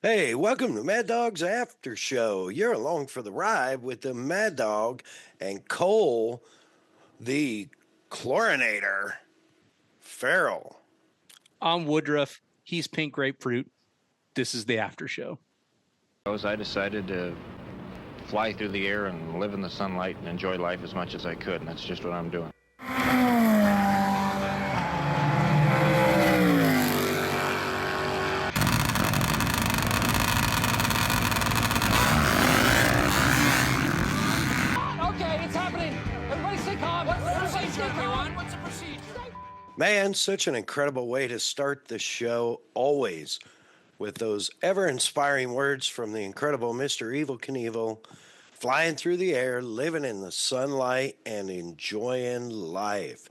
Hey, welcome to Mad Dog's After Show. You're along for the ride with the Mad Dog and Cole, the chlorinator, Farrell. I'm Woodruff. He's pink grapefruit. This is the after show. I decided to fly through the air and live in the sunlight and enjoy life as much as I could, and that's just what I'm doing. Okay, it's happening. Everybody stay calm. What's the procedure, everyone? What's the procedure? Man, such an incredible way to start the show, always with those ever inspiring words from the incredible Mr. Evil Knievel, flying through the air, living in the sunlight, and enjoying life.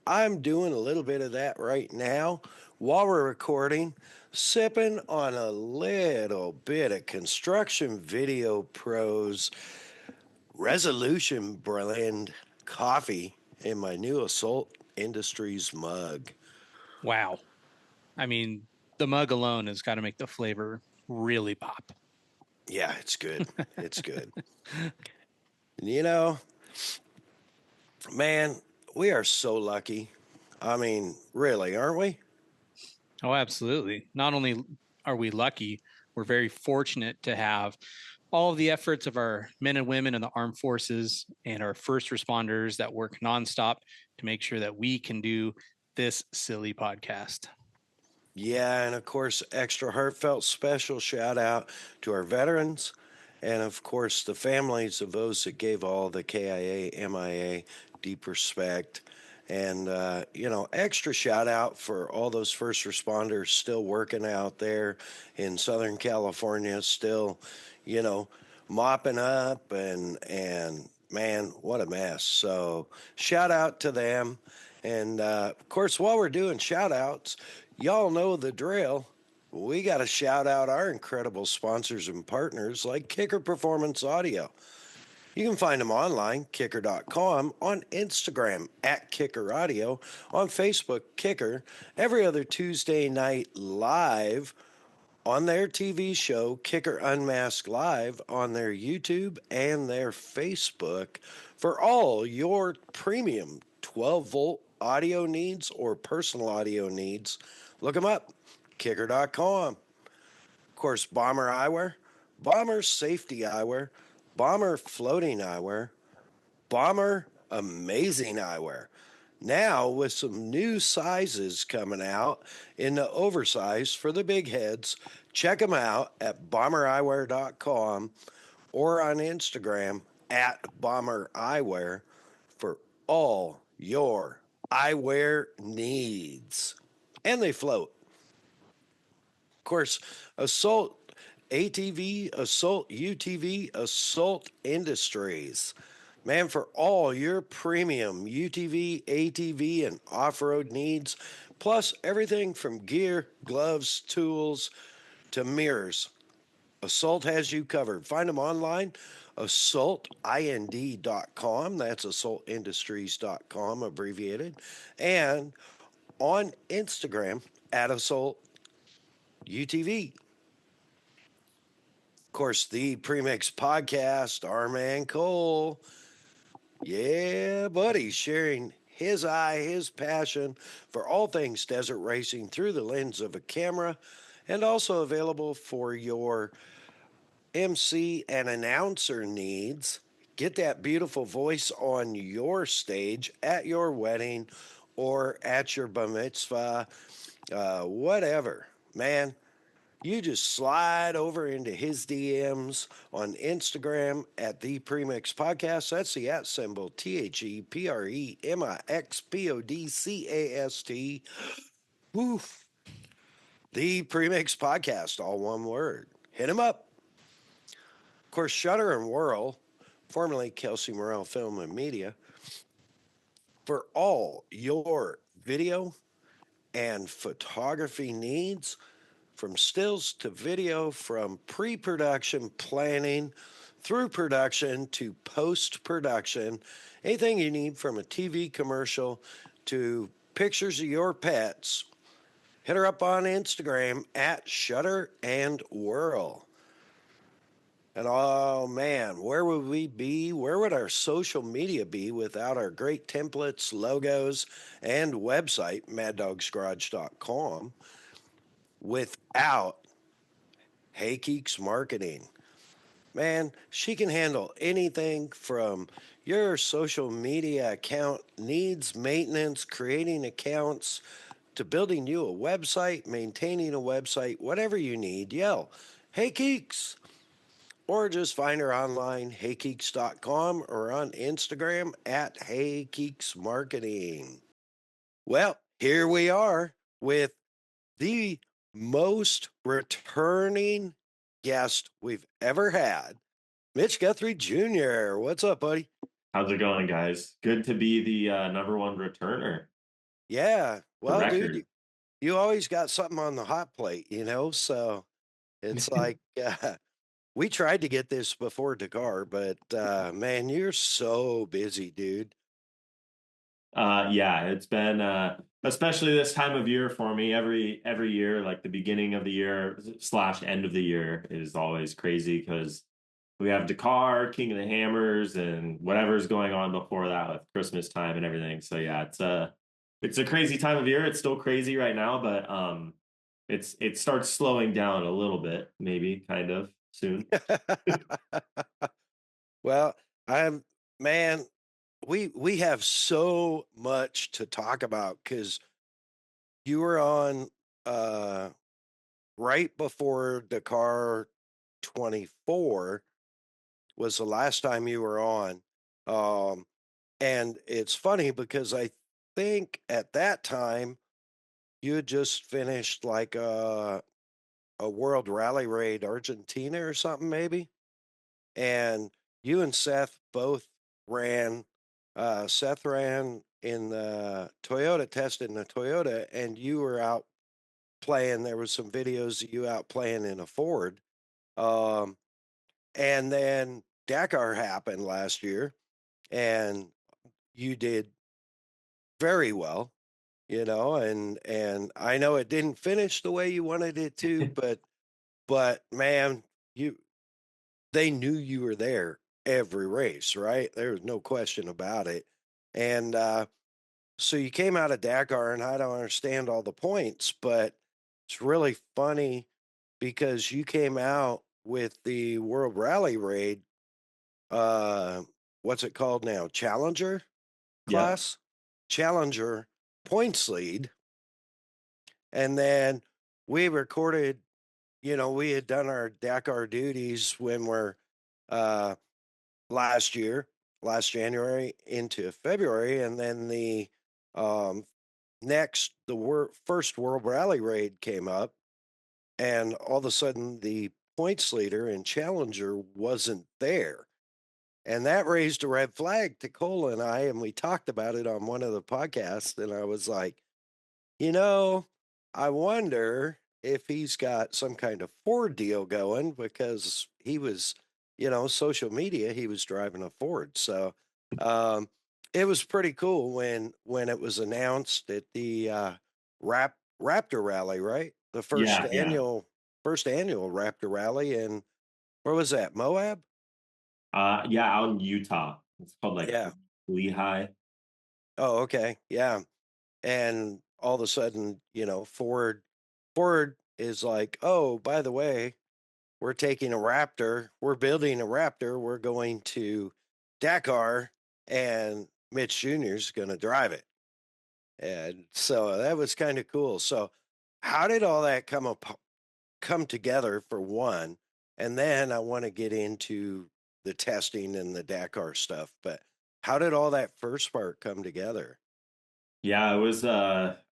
I'm doing a little bit of that right now while we're recording, sipping on a little bit of Construction Video Pros Resolution Blend coffee in my new Assault Industries mug. Wow. I mean, the mug alone has got to make the flavor really pop. Yeah, it's good. It's good. You know, man, we are so lucky. I mean, really, aren't we? Oh, absolutely. Not only are we lucky, we're very fortunate to have all of the efforts of our men and women in the armed forces and our first responders that work nonstop to make sure that we can do this silly podcast. Yeah, and of course, extra heartfelt special shout out to our veterans and, of course, the families of those that gave all the KIA, MIA deep respect. And, extra shout out for all those first responders still working out there in Southern California, still, mopping up and man, what a mess. So shout out to them. And of course, while we're doing shout outs, y'all know the drill. We got to shout out our incredible sponsors and partners like Kicker Performance Audio. You can find them online, kicker.com, on Instagram, @Kicker Audio, on Facebook, Kicker, every other Tuesday night live on their TV show, Kicker Unmasked Live, on their YouTube and their Facebook for all your premium 12-volt audio needs or personal audio needs. Look them up, kicker.com. Of course, Bomber Eyewear, Bomber Safety Eyewear, Bomber Floating Eyewear, Bomber Amazing Eyewear. Now, with some new sizes coming out in the oversized for the big heads, check them out at bombereyewear.com or on Instagram at bombereyewear for all your eyewear needs. And they float. Of course, Assault ATV, Assault UTV, Assault Industries. Man, for all your premium UTV, ATV, and off road needs, plus everything from gear, gloves, tools, to mirrors, Assault has you covered. Find them online, assaultind.com. That's assaultindustries.com, abbreviated. And on Instagram at Assault UTV. Of course, the Premix podcast, our man Cole. Yeah, buddy, sharing his passion for all things desert racing through the lens of a camera, and also available for your MC and announcer needs. Get that beautiful voice on your stage at your wedding or at your bar mitzvah, whatever. Man, you just slide over into his DMs on Instagram at the Premix Podcast. That's the @ symbol, ThePremixPodcast. Woof. The Premix Podcast, all one word. Hit him up. Of course, Shutter and Whirl, formerly Kelsey Morrell Film and Media, for all your video and photography needs, from stills to video, from pre-production planning through production to post-production, anything you need from a TV commercial to pictures of your pets, hit her up on Instagram at Shutter and Whirl. And oh man, where would we be? Where would our social media be without our great templates, logos, and website, MAddOG'SGarage.com, without Hey Geeks Marketing? Man, she can handle anything from your social media account needs maintenance, creating accounts, to building you a website, maintaining a website, whatever you need. Yell, Hey Geeks! Or just find her online, heygeeks.com, or on Instagram at heygeeksmarketing. Well, here we are with the most returning guest we've ever had, Mitch Guthrie Jr. What's up, buddy? How's it going, guys? Good to be the number one returner. Yeah. The Well, record. dude, you always got something on the hot plate, so it's like we tried to get this before Dakar, but man, you're so busy, dude. Yeah, it's been especially this time of year for me. Every year, like the beginning of the year / end of the year, is always crazy because we have Dakar, King of the Hammers, and whatever's going on before that with Christmas time and everything. So yeah, it's a crazy time of year. It's still crazy right now, but it starts slowing down a little bit, maybe kind of soon. Well, I'm man, we have so much to talk about because you were on uh right before Dakar 24 was the last time you were on. Um and it's funny because I think at that time you had just finished like a World Rally Raid Argentina or something maybe. And you and Seth both ran. Seth ran in the Toyota, tested in the Toyota, and you were out playing. There was some videos of you out playing in a Ford. Um, and then Dakar happened last year, and you did very well, and I know it didn't finish the way you wanted it to, but man, you they knew you were there every race, right? There was no question about it. And so you came out of Dakar, and I don't understand all the points, but it's really funny because you came out with the World Rally Raid. Uh, what's it called now? Challenger Yeah. class, Challenger points lead, and then we recorded. We had done our Dakar duties when we're uh, last year, last January into February, and then the um, first World Rally Raid came up, and all of a sudden the points leader in Challenger wasn't there, and that raised a red flag to Cole and I, and we talked about it on one of the podcasts, and I was like, you know, I wonder if he's got some kind of Ford deal going because he was, social media, he was driving a Ford. So um, it was pretty cool when it was announced at the Raptor rally, right? The first Yeah. annual Raptor rally. And where was that? Moab? Yeah, out in Utah. It's called like Yeah. Lehigh. Oh, okay. Yeah. And all of a sudden, Ford is like, oh, by the way, we're taking a Raptor, we're building a Raptor, we're going to Dakar, and Mitch Jr. is going to drive it. And so that was kind of cool. So how did all that come together for one? And then I want to get into the testing and the Dakar stuff, but how did all that first part come together? Yeah, it was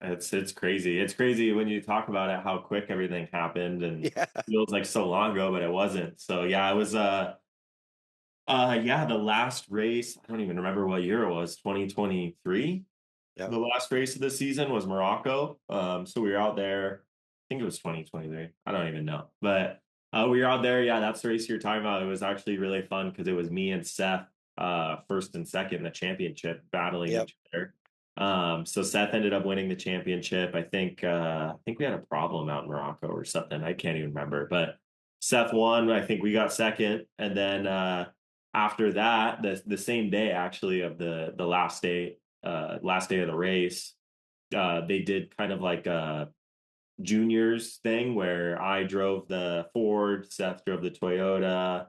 it's crazy. It's crazy when you talk about it how quick everything happened and Yeah. feels like so long ago, but it wasn't. So yeah, it was yeah, the last race, I don't even remember what year it was, 2023. Yeah. The last race of the season was Morocco. So we were out there, I think it was 2023. I don't even know. But we were out there, yeah, that's the race you're talking about. It was actually really fun because it was me and Seth first and second in the championship battling Yep. each other. So Seth ended up winning the championship. I think we had a problem out in Morocco or something. I can't even remember, but Seth won. I think we got second, and then after that, the same day actually of the last day of the race, they did kind of like a juniors thing where I drove the Ford, Seth drove the Toyota.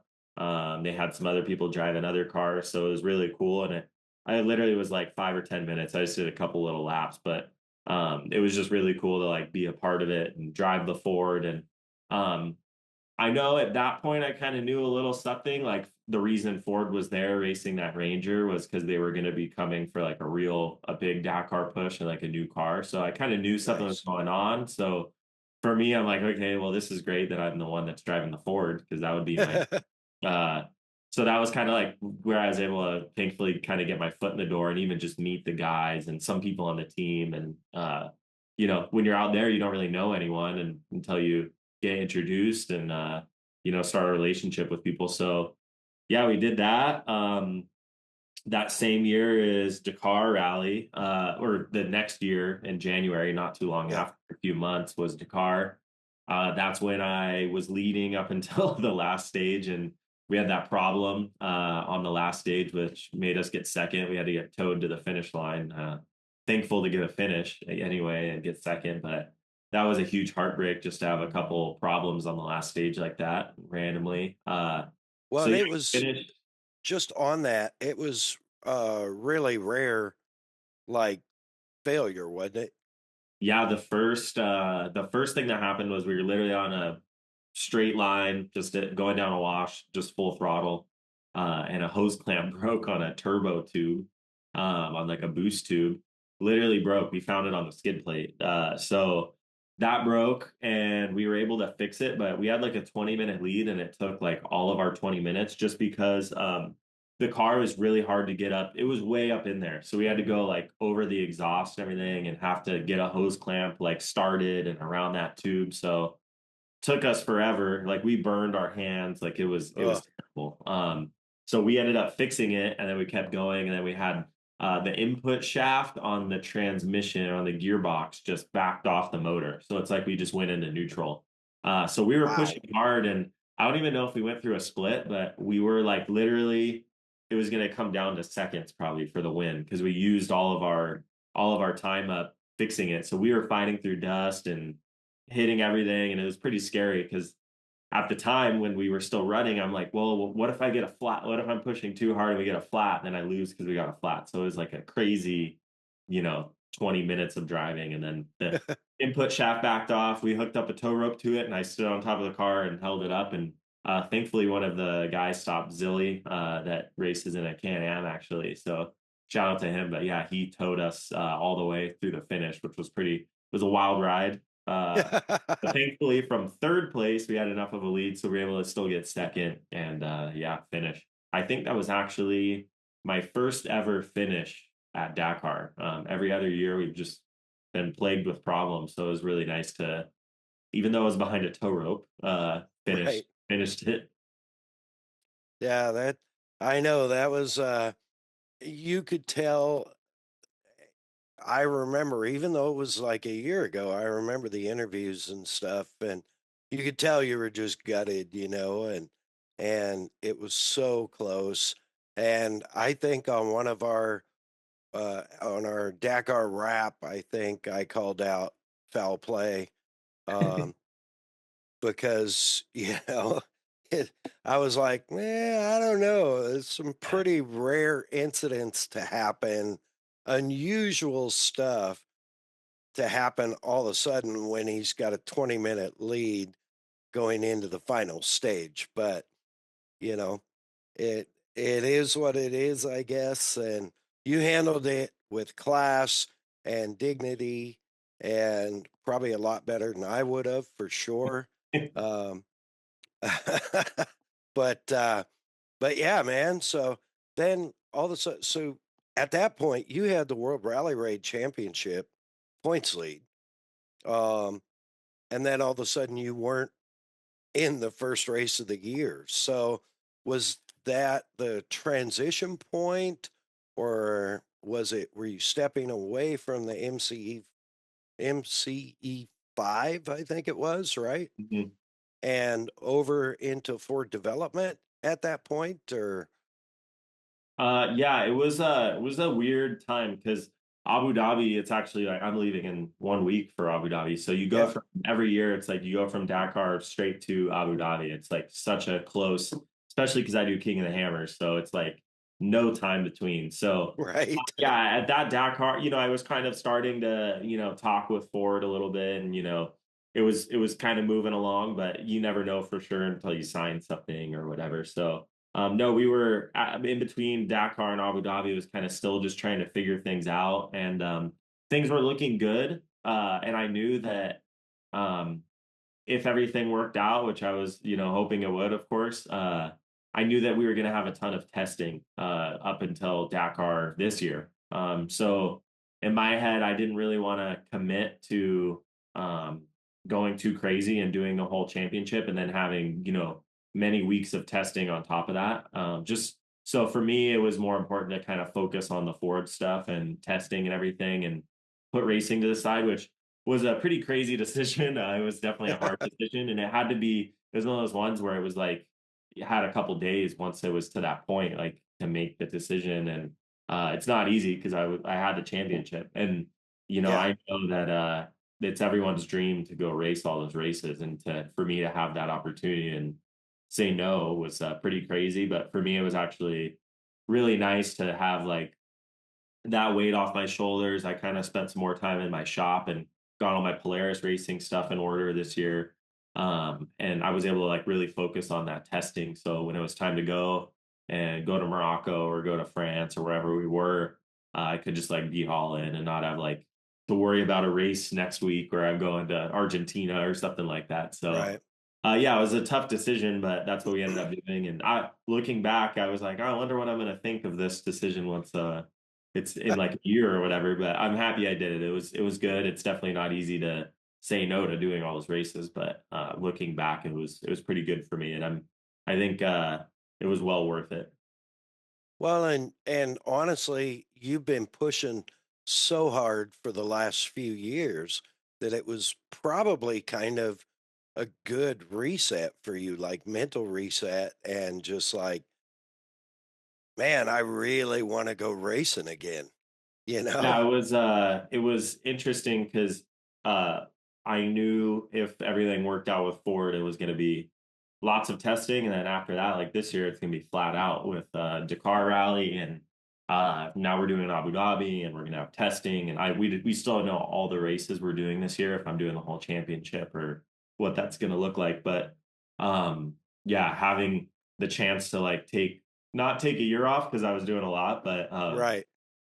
They had some other people driving other cars, so it was really cool. And I literally was like 5 or 10 minutes. I just did a couple little laps, but it was just really cool to like be a part of it and drive the Ford. And um, I know at that point I kind of knew a little something. Like the reason Ford was there racing that Ranger was because they were going to be coming for like a big Dakar push and like a new car. So I kind of knew something was Nice. going on. So for me, I'm like, okay, well, this is great that I'm the one that's driving the Ford because that would be my. Uh, so that was kind of like where I was able to thankfully kind of get my foot in the door and even just meet the guys and some people on the team. And when you're out there, you don't really know anyone and until you get introduced and start a relationship with people. So yeah, we did that. That same year is Dakar Rally, or the next year in January, not too long Yep. after, a few months, was Dakar. That's when I was leading up until the last stage, and we had that problem on the last stage, which made us get second. We had to get towed to the finish line. Thankful to get a finish anyway and get second, but that was a huge heartbreak just to have a couple problems on the last stage like that randomly. Well, So and yeah, it was finished. just on that. It was really rare, like failure, wasn't it? Yeah, the first thing that happened was we were literally on a straight line, just going down a wash, just full throttle, and a hose clamp broke on a turbo tube, on like a boost tube, literally broke. We found it on the skid plate, so that broke, and we were able to fix it. But we had like a 20-minute lead, and it took like all of our 20 minutes just because the car was really hard to get up. It was way up in there. So we had to go like over the exhaust and everything and have to get a hose clamp like started and around that tube. So took us forever. Like we burned our hands. Like it was Oh, terrible. So we ended up fixing it and then we kept going and then we had the input shaft on the transmission on the gearbox just backed off the motor. So it's like we just went into neutral. So we were wow. pushing hard and I don't even know if we went through a split, but we were like literally it was going to come down to seconds probably for the win because we used all of our time up fixing it. So we were fighting through dust and hitting everything, and it was pretty scary because at the time when we were still running, I'm like, well, what if I get a flat? What if I'm pushing too hard and we get a flat, and then I lose because we got a flat? So it was like a crazy, 20 minutes of driving, and then the input shaft backed off. We hooked up a tow rope to it, and I stood on top of the car and held it up, and thankfully one of the guys stopped Zilly that races in a Can-Am actually. So shout out to him. But yeah, he towed us all the way through the finish, which was a wild ride. But thankfully, from third place, we had enough of a lead, so we were able to still get second and yeah, finish. I think that was actually my first ever finish at Dakar. Every other year, we've just been plagued with problems, so it was really nice to, even though I was behind a tow rope, Right. finished it. Yeah, that I know that was you could tell. I remember, even though it was like a year ago, I remember the interviews and stuff, and you could tell you were just gutted, and it was so close. And I think on our Dakar wrap, I think I called out foul play, um, because it, I was like, I don't know. It's some pretty rare incidents to happen, unusual stuff to happen all of a sudden when he's got a 20-minute lead going into the final stage. But, you know, it is what it is, I guess. And you handled it with class and dignity and probably a lot better than I would have for sure. Um, but but yeah, man. So then all of a sudden, so at that point, you had the World Rally Raid Championship points lead. Um, and then all of a sudden you weren't in the first race of the year. So was that the transition point, or were you stepping away from the MCE 5, I think it was, right? Mhm. And over into Ford development at that point, or Yeah, it was a weird time because Abu Dhabi, it's actually like I'm leaving in 1 week for Abu Dhabi. So you go yeah, from every year, it's like you go from Dakar straight to Abu Dhabi. It's like such a close, especially because I do King of the Hammers, so it's like no time between. So right? yeah, at that Dakar, I was kind of starting to, talk with Ford a little bit, and it was kind of moving along, but you never know for sure until you sign something or whatever. So no, we were in between Dakar and Abu Dhabi. Was kind of still just trying to figure things out, and things were looking good. And I knew that um, if everything worked out, which I was, hoping it would, of course, I knew that we were going to have a ton of testing up until Dakar this year. So in my head, I didn't really want to commit to um, going too crazy and doing the whole championship and then having, many weeks of testing on top of that. Just so for me, it was more important to kind of focus on the Ford stuff and testing and everything and put racing to the side, which was a pretty crazy decision. It was definitely a hard decision, and it had to be. It was one of those ones where it was like you had a couple days once it was to that point, like to make the decision, and it's not easy because I had the championship, and Yeah. I know that it's everyone's dream to go race all those races, and for me to have that opportunity and say no was pretty crazy. But for me, it was actually really nice to have like that weight off my shoulders. I kind of spent some more time in my shop and got all my Polaris racing stuff in order this year. And I was able to like really focus on that testing. So when it was time to go and go to Morocco or go to France or wherever we were, I could just like be all in and not have like to worry about a race next week where I'm going to Argentina or something like that. So Right. yeah, it was a tough decision, but that's what we ended up doing. And looking back, I was like, I wonder what I'm going to think of this decision once it's in like a year or whatever. But I'm happy I did it. It was good. It's definitely not easy to say no to doing all those races, but looking back, it was pretty good for me, and I think it was well worth it. Well, and honestly, you've been pushing so hard for the last few years that it was probably kind of a good reset for you, like mental reset, and just like, man, I really want to go racing again, you know? Yeah, it was interesting because uh I knew if everything worked out with Ford, it was going to be lots of testing, and then after that, like this year, it's going to be flat out with Dakar Rally, and now we're doing Abu Dhabi, and we're going to have testing, and we still don't know all the races we're doing this year if I'm doing the whole championship or what that's going to look like, but yeah, having the chance to like not take a year off because I was doing a lot, but Right.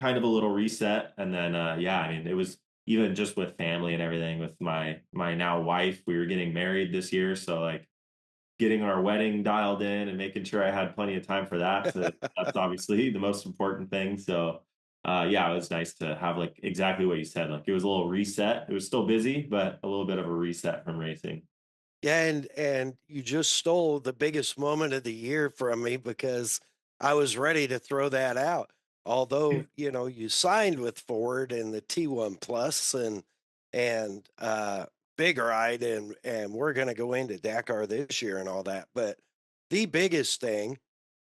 kind of a little reset. And then yeah, I mean, it was even just with family and everything with my now wife. We were getting married this year, so like getting our wedding dialed in and making sure I had plenty of time for that. So that's obviously the most important thing. So yeah, it was nice to have like exactly what you said. Like it was a little reset. It was still busy, but a little bit of a reset from racing. Yeah, and you just stole the biggest moment of the year from me because I was ready to throw that out. Although, you signed with Ford and the T1 Plus and Big Ride and we're going to go into Dakar this year and all that. But the biggest thing,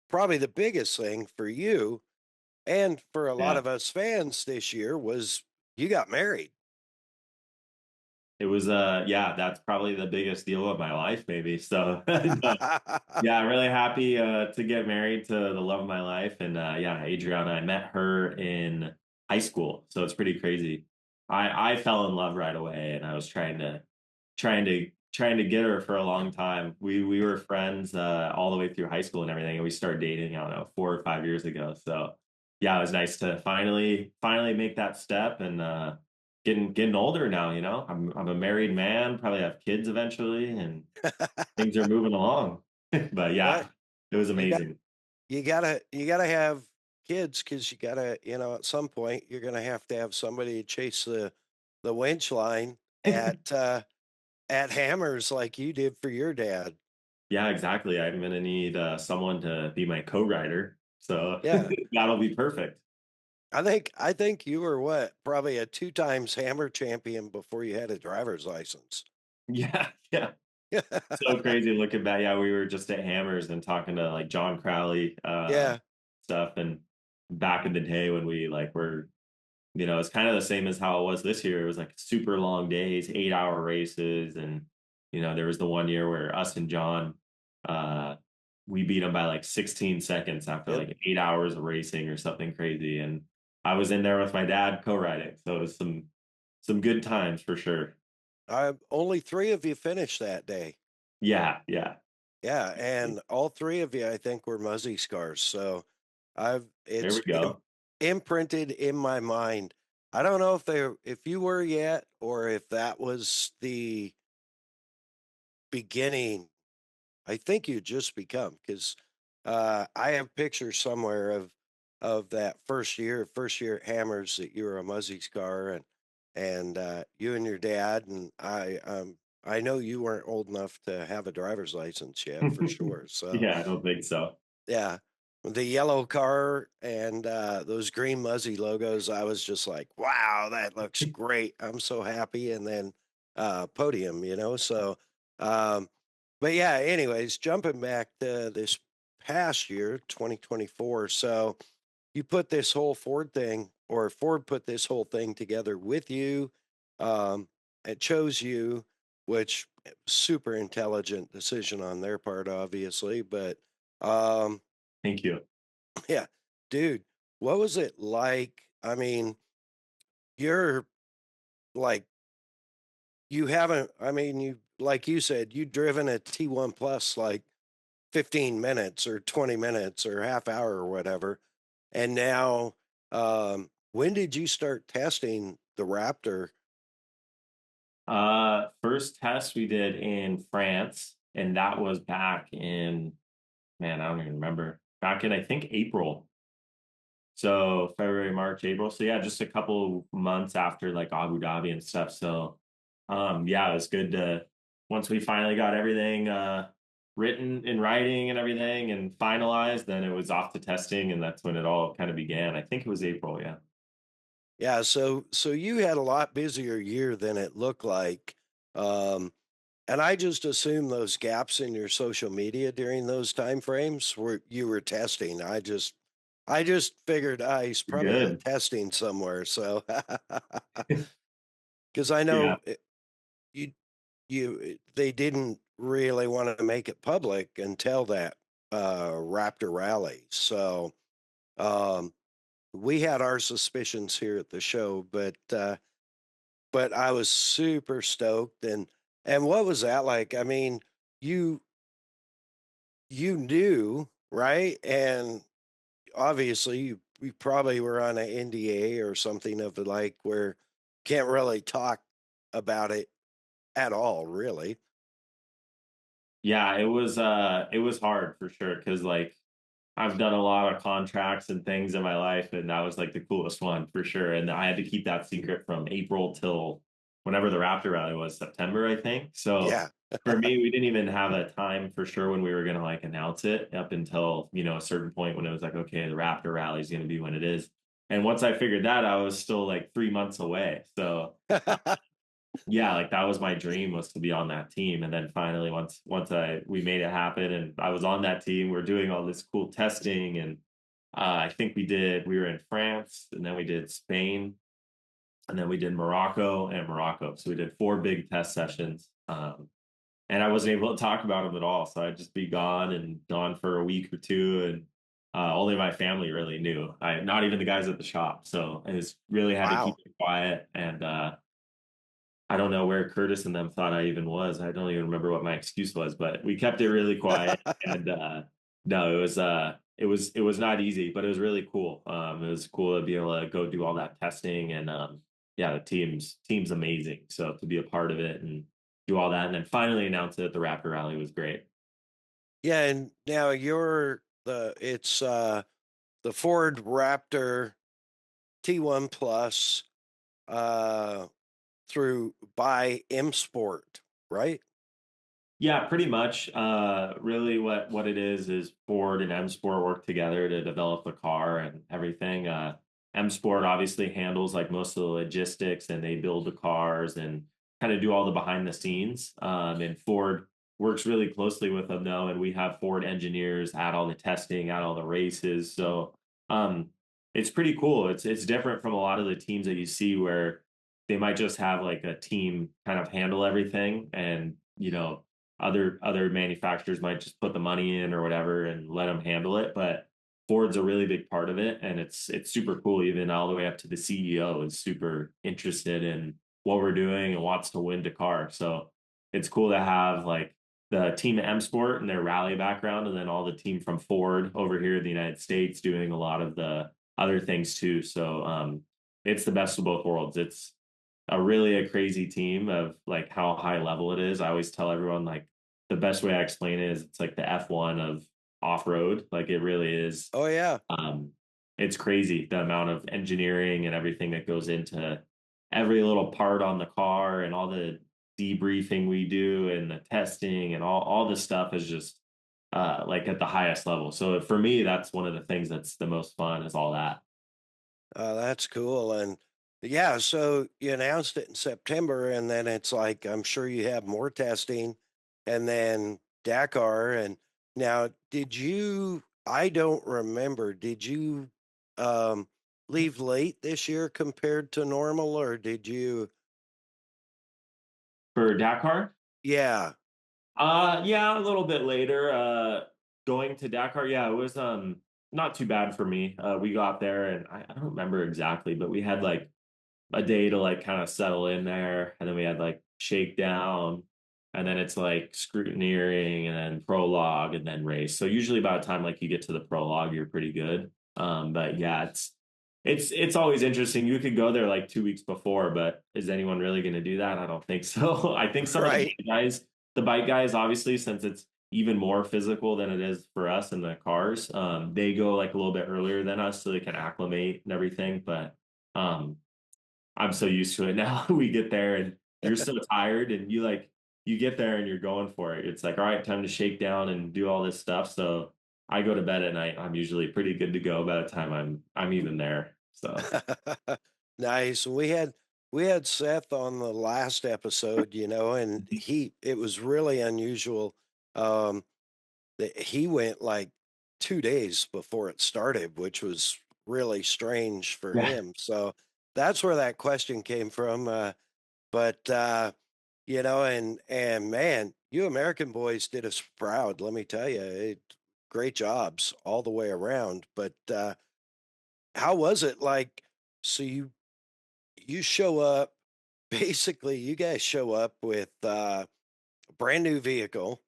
probably the biggest thing for you and for a lot Yeah. of us fans this year was you got married. It was yeah, that's probably the biggest deal of my life, maybe. So no, yeah, really happy to get married to the love of my life. And yeah, Adriana, I met her in high school. So it's pretty crazy. I fell in love right away, and I was trying to get her for a long time. We were friends all the way through high school and everything, and we started dating, I don't know, 4 or 5 years ago. So yeah, it was nice to finally make that step, and getting older now, I'm a married man, probably have kids eventually, and things are moving along. But yeah, Well, it was you got amazing. you gotta have kids because you gotta, at some point you're gonna have to have somebody to chase the winch line at hammers like you did for your dad. Yeah, exactly. I'm gonna need someone to be my co-writer. So Yeah. that'll be perfect. I think you were what? Probably a 2 times hammer champion before you had a driver's license. Yeah, yeah. So crazy looking back. Yeah, we were just at Hammers and talking to like John Crowley Yeah. stuff, and back in the day when we like were, it's kind of the same as how it was this year. It was like super long days, 8-hour races, and there was the one year where us and John, uh, we beat him by like 16 seconds after Yep. like 8 hours of racing or something crazy. And I was in there with my dad co-riding, so it was some good times for sure. Only 3 of you finished that day. Yeah, yeah. Yeah, and all 3 of you, I think, were Muzzy scars. So There we it's go. imprinted in my mind. I don't know if you were yet, or if that was the beginning. I think you just become, because I have pictures somewhere of that first year at Hammers, that you were a Muzzy scar, and you and your dad, and I know you weren't old enough to have a driver's license yet, for sure. So Yeah, I don't think so. yeah, the yellow car and those green Muzzy logos, I was just like, wow, that looks great. I'm so happy. And then podium, so um, but yeah, anyways, jumping back to this past year, 2024. So you put this whole Ford thing, or Ford put this whole thing together with you. It chose you, which super intelligent decision on their part, obviously. But um, Thank you. yeah, dude, what was it like? I mean, you're like, you haven't, I mean, you, like you said, you've driven a T1 Plus like 15 minutes or 20 minutes or half hour or whatever. And now, when did you start testing the Raptor? First test we did in France, and that was back in, man, I don't even remember. Back in I think April. So February, March, April. So yeah, just a couple months after like Abu Dhabi and stuff. So yeah, it was good to, once we finally got everything written in writing and everything and finalized, then it was off to testing, and that's when it all kind of began. I think it was April, yeah. Yeah, so you had a lot busier year than it looked like. Um, and I just assume those gaps in your social media during those time frames were you were testing. I just figured he's You're probably out good. testing somewhere. So because I Yeah. know you they didn't really want to make it public until that Raptor rally. So um, we had our suspicions here at the show, but I was super stoked. And what was that like? I mean, you you knew, right? And obviously you probably were on an NDA or something of the like, where can't really talk about it at all, really. Yeah, it was hard for sure, because like I've done a lot of contracts and things in my life, and that was like the coolest one for sure. And I had to keep that secret from April till whenever the Raptor rally was, September, I think. So Yeah. for me, we didn't even have a time for sure when we were gonna like announce it, up until, a certain point when it was like, okay, the Raptor rally is gonna be when it is. And once I figured that, I was still like 3 months away. So yeah, like that was my dream, was to be on that team. And then finally, once we made it happen and I was on that team, we're doing all this cool testing. And I think we were in France, and then we did Spain, and then we did Morocco. So we did 4 big test sessions. And I wasn't able to talk about them at all. So I'd just be gone and gone for a week or two. And only my family really knew. Not even the guys at the shop. So I just really had to keep Wow. it quiet. And I don't know where Curtis and them thought I even was. I don't even remember what my excuse was, but we kept it really quiet. And no, it was not easy, but it was really cool. It was cool to be able to go do all that testing. And yeah, the team's amazing. So to be a part of it and do all that, and then finally announce it at the Raptor Rally was great. Yeah, and now you're the Ford Raptor T1 Plus uh through by msport, right? Yeah, pretty much. Really, what it is Ford and M Sport work together to develop the car and everything. msport obviously handles like most of the logistics, and they build the cars and kind of do all the behind the scenes. And Ford works really closely with them though, and we have Ford engineers at all the testing, at all the races. So um, it's pretty cool. It's different from a lot of the teams that you see where they might just have like a team kind of handle everything, and other manufacturers might just put the money in or whatever and let them handle it. But Ford's a really big part of it, and it's super cool. Even all the way up to the CEO is super interested in what we're doing and wants to win Dakar. So it's cool to have like the team at M Sport and their rally background, and then all the team from Ford over here in the United States doing a lot of the other things too. So it's the best of both worlds. It's a crazy team of like how high level it is. I always tell everyone like the best way I explain it is it's like the F1 of off road. Like it really is. Oh yeah. It's crazy the amount of engineering and everything that goes into every little part on the car, and all the debriefing we do and the testing and all this stuff is just like at the highest level. So for me, that's one of the things that's the most fun is all that. That's cool. And yeah, so you announced it in September, and then it's like, I'm sure you have more testing, and then Dakar. And now, I don't remember, did you um, leave late this year compared to normal, or did you? For Dakar, Yeah, yeah, a little bit later. Going to Dakar, yeah, it was not too bad for me. We got there, and I don't remember exactly, but we had like a day to like kind of settle in there, and then we had like shakedown, and then it's like scrutineering, and then prologue, and then race. So usually by the time like you get to the prologue, you're pretty good. But yeah, it's always interesting. You could go there like 2 weeks before, but is anyone really going to do that? I don't think so. I think some of right. the bike guys, obviously, since it's even more physical than it is for us in the cars, they go like a little bit earlier than us so they can acclimate and everything. But um, I'm so used to it now. We get there and you're so tired, and you get there and you're going for it. It's like, all right, time to shake down and do all this stuff. So I go to bed at night. I'm usually pretty good to go by the time I'm even there. So Nice. We had Seth on the last episode, and it was really unusual. Um, that he went like 2 days before it started, which was really strange for yeah. him. So that's where that question came from. But and man, you American boys did us proud. Let me tell you, great jobs all the way around. But how was it like? So you show up. Basically, you guys show up with a brand new vehicle.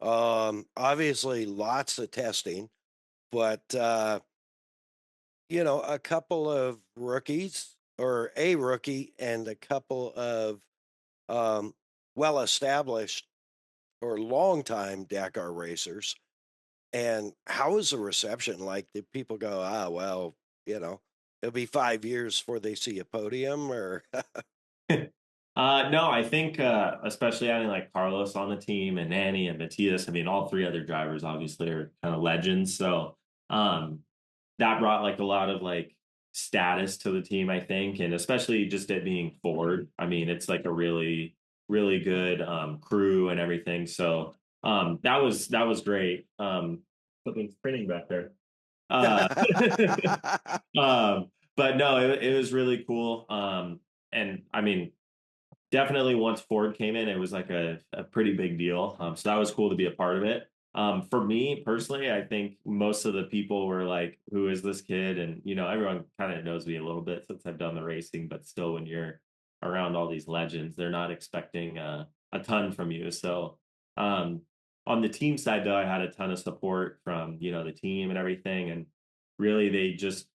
Obviously, lots of testing, but a couple of rookies, or a rookie and a couple of well-established or long-time Dakar racers. And how was the reception? Like, did people go, well, it'll be 5 years before they see a podium, or? No, I think especially having like Carlos on the team and Nanny and Matthias, I mean, all three other drivers obviously are kind of legends. So um, that brought like a lot of like status to the team, I think, and especially just it being Ford. I mean, it's like a really, really good crew and everything. So that was great. Something's printing back there. Uh, but no, it was really cool. And I mean, definitely once Ford came in, it was like a pretty big deal. So that was cool to be a part of it. For me personally, I think most of the people were like, who is this kid? And, everyone kind of knows me a little bit since I've done the racing, but still when you're around all these legends, they're not expecting a ton from you. So um, on the team side, though, I had a ton of support from, the team and everything. And really they just,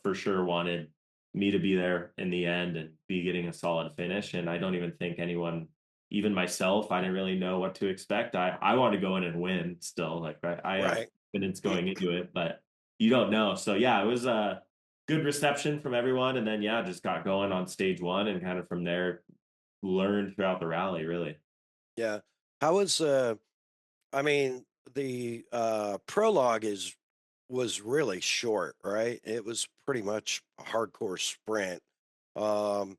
for sure wanted me to be there in the end and be getting a solid finish. And I don't even think anyone, even myself, I didn't really know what to expect. I want to go in and win still. Like I have Right. confidence going into it, but you don't know. So yeah, it was a good reception from everyone. And then yeah, just got going on stage one and kind of from there learned throughout the rally, really. Yeah. How was I mean, the prologue was really short, right? It was pretty much a hardcore sprint. Um,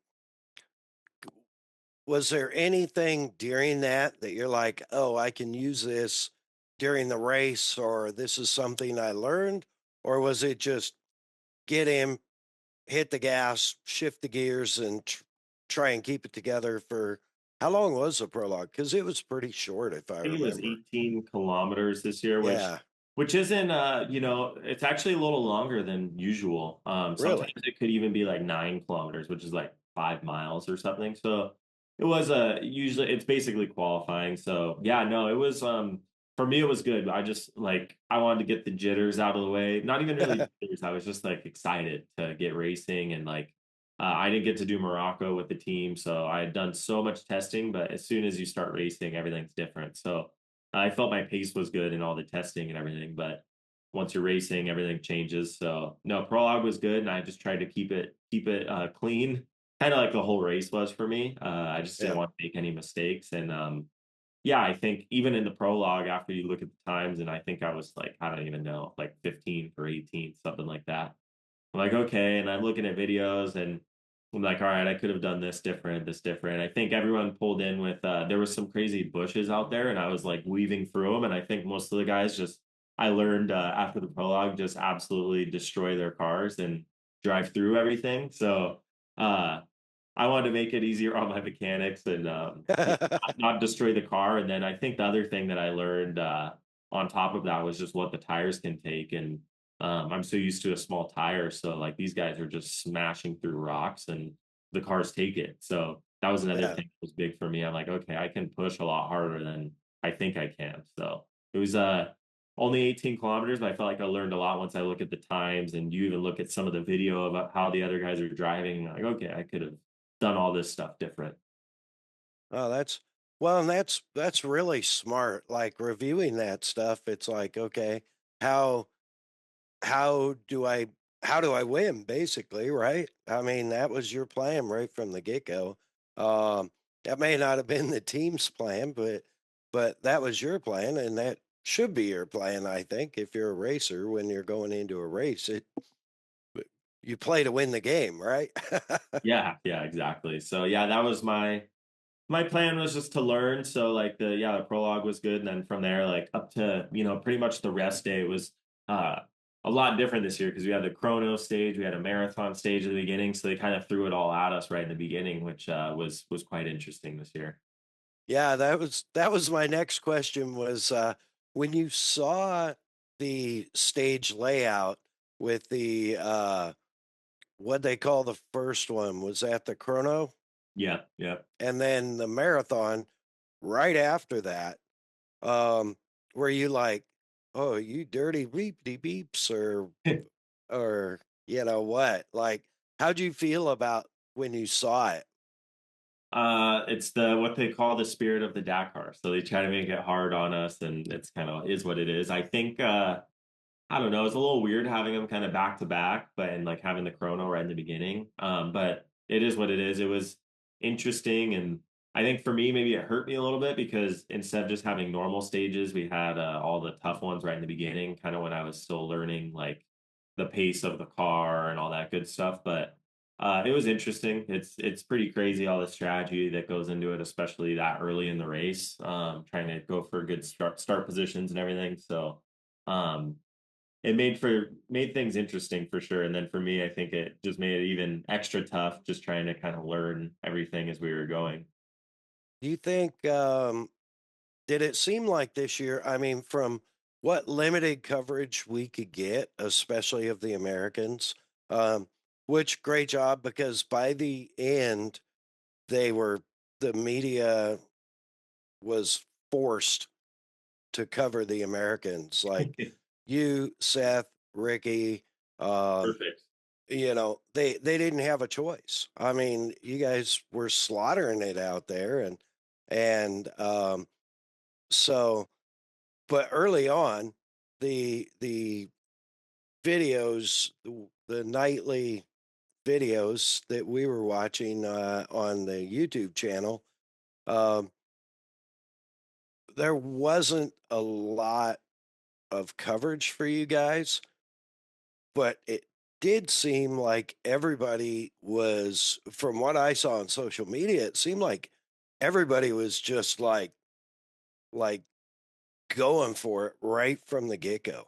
was there anything during that you're like, oh, I can use this during the race, or this is something I learned? Or was it just get in, hit the gas, shift the gears, and try and keep it together for how long was the prologue? Because it was pretty short, if I I think it was remember. 18 kilometers this year, Yeah, which isn't you know, it's actually a little longer than usual. Sometimes really. it could even be like 9 kilometers, which is like 5 miles or something. So it was usually it's basically qualifying. So yeah, no, it was for me it was good. I just like I wanted to get the jitters out of the way. Not even really jitters. I was just like excited to get racing and like I didn't get to do Morocco with the team, so I had done so much testing, but as soon as you start racing, everything's different. So I felt my pace was good in all the testing and everything, but once you're racing, everything changes. So no, prologue was good, and I just tried to keep it clean, kind of like the whole race was for me. I just didn't Yeah. want to make any mistakes, and yeah, I think even in the prologue, after you look at the times, and I think I was like I don't even know, like 15th or 18th, something like that. I'm like, okay. And I'm looking at videos and I'm like, all right, I could have done this different, this different. I think everyone pulled in with, there was some crazy bushes out there and I was like weaving through them. And I think most of the guys just, I learned after the prologue, just absolutely destroy their cars and drive through everything. So, uh, I wanted to make it easier on my mechanics and yeah, not destroy the car. And then I think the other thing that I learned on top of that was just what the tires can take. And I'm so used to a small tire, so like these guys are just smashing through rocks, and the cars take it. So that was another Yeah. thing that was big for me. I'm like, okay, I can push a lot harder than I think I can. So it was only 18 kilometers, but I felt like I learned a lot once I look at the times, and you even look at some of the video about how the other guys are driving. Like, okay, I could have done all this stuff different. Oh, that's well, and that's really smart. Like reviewing that stuff, it's like, okay, how how do I how do I win, basically, right? I mean, that was your plan right from the get-go. That may not have been the team's plan, but that was your plan, and that should be your plan, I think, if you're a racer when you're going into a race. You play to win the game, right? Yeah, yeah, exactly. So yeah, that was my plan was just to learn. So like the prologue was good, and then from there like up to pretty much the rest day was uh a lot different this year because we had the chrono stage, we had a marathon stage at the beginning, so they kind of threw it all at us right in the beginning, which was quite interesting this year. Yeah, that was my next question was when you saw the stage layout with the what they call the first one, was that the chrono? Yeah, yeah. And then the marathon right after that, um, were you like, oh, you dirty beepty beeps, or you know what? Like, how'd you feel about when you saw it? It's the what they call the spirit of the Dakar. So they try to make it hard on us, and it's kind of is what it is. I think I don't know. It's a little weird having them kind of back to back, but and like having the chrono right in the beginning. But it is what it is. It was interesting, and I think for me, maybe it hurt me a little bit because instead of just having normal stages, we had all the tough ones right in the beginning, kind of when I was still learning like the pace of the car and all that good stuff. But it was interesting. It's pretty crazy all the strategy that goes into it, especially that early in the race, trying to go for good start positions and everything. So. Um, it made things interesting for sure. And then for me, I think it just made it even extra tough just trying to kind of learn everything as we were going. Do you think did it seem like this year, I mean, from what limited coverage we could get, especially of the Americans, um, which great job because by the end, they were, the media was forced to cover the Americans. Like you, Seth, Ricky, um, Perfect. they didn't have a choice. I mean, you guys were slaughtering it out there, and so but early on, the videos, the nightly videos that we were watching on the YouTube channel, um, there wasn't a lot of coverage for you guys. but it did seem like everybody was, from what I saw on social media, it seemed like everybody was just like going for it right from the get-go.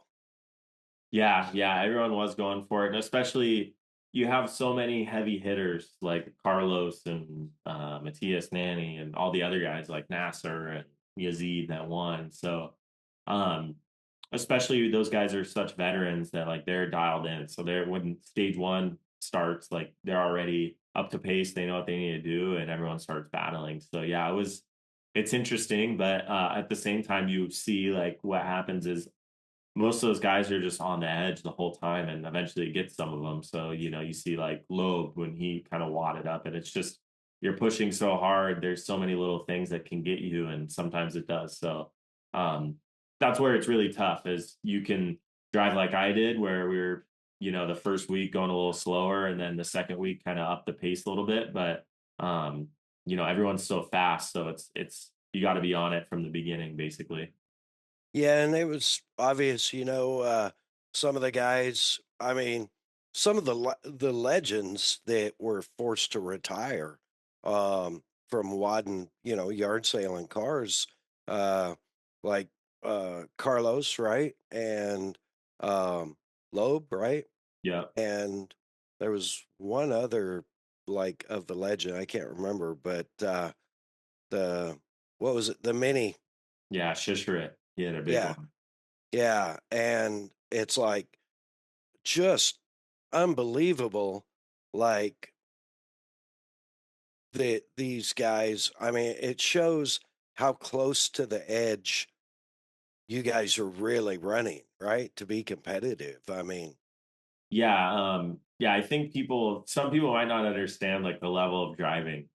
Yeah, everyone was going for it, and especially you have so many heavy hitters like Carlos and Matthias Nanny and all the other guys like Nasser and Yazid that won. So, um, especially those guys are such veterans that like they're dialed in. So they're when stage one starts, like they're already up to pace. They know what they need to do, and everyone starts battling. So yeah, it's interesting, but at the same time, you see like what happens is most of those guys are just on the edge the whole time and eventually get some of them. So, you see like Loeb when he kind of wadded up and it's just, you're pushing so hard. There's so many little things that can get you. And sometimes it does. So, um, that's where it's really tough is you can drive like I did where we were, the first week going a little slower and then the second week kind of up the pace a little bit. But, everyone's so fast. So you got to be on it from the beginning, basically. Yeah, and it was obvious, some of the guys, I mean, some of the legends that were forced to retire from wadding, yard sailing cars, uh, like Carlos, right? And Loeb, right? Yeah. And there was one other like of the legend, I can't remember, but the what was it? The mini. Yeah. Shishrit. He had a big Yeah. one. Yeah, and it's like just unbelievable, like these guys. I mean, it shows how close to the edge you guys are really running, right? To be competitive. I mean, Yeah, I think some people might not understand like the level of driving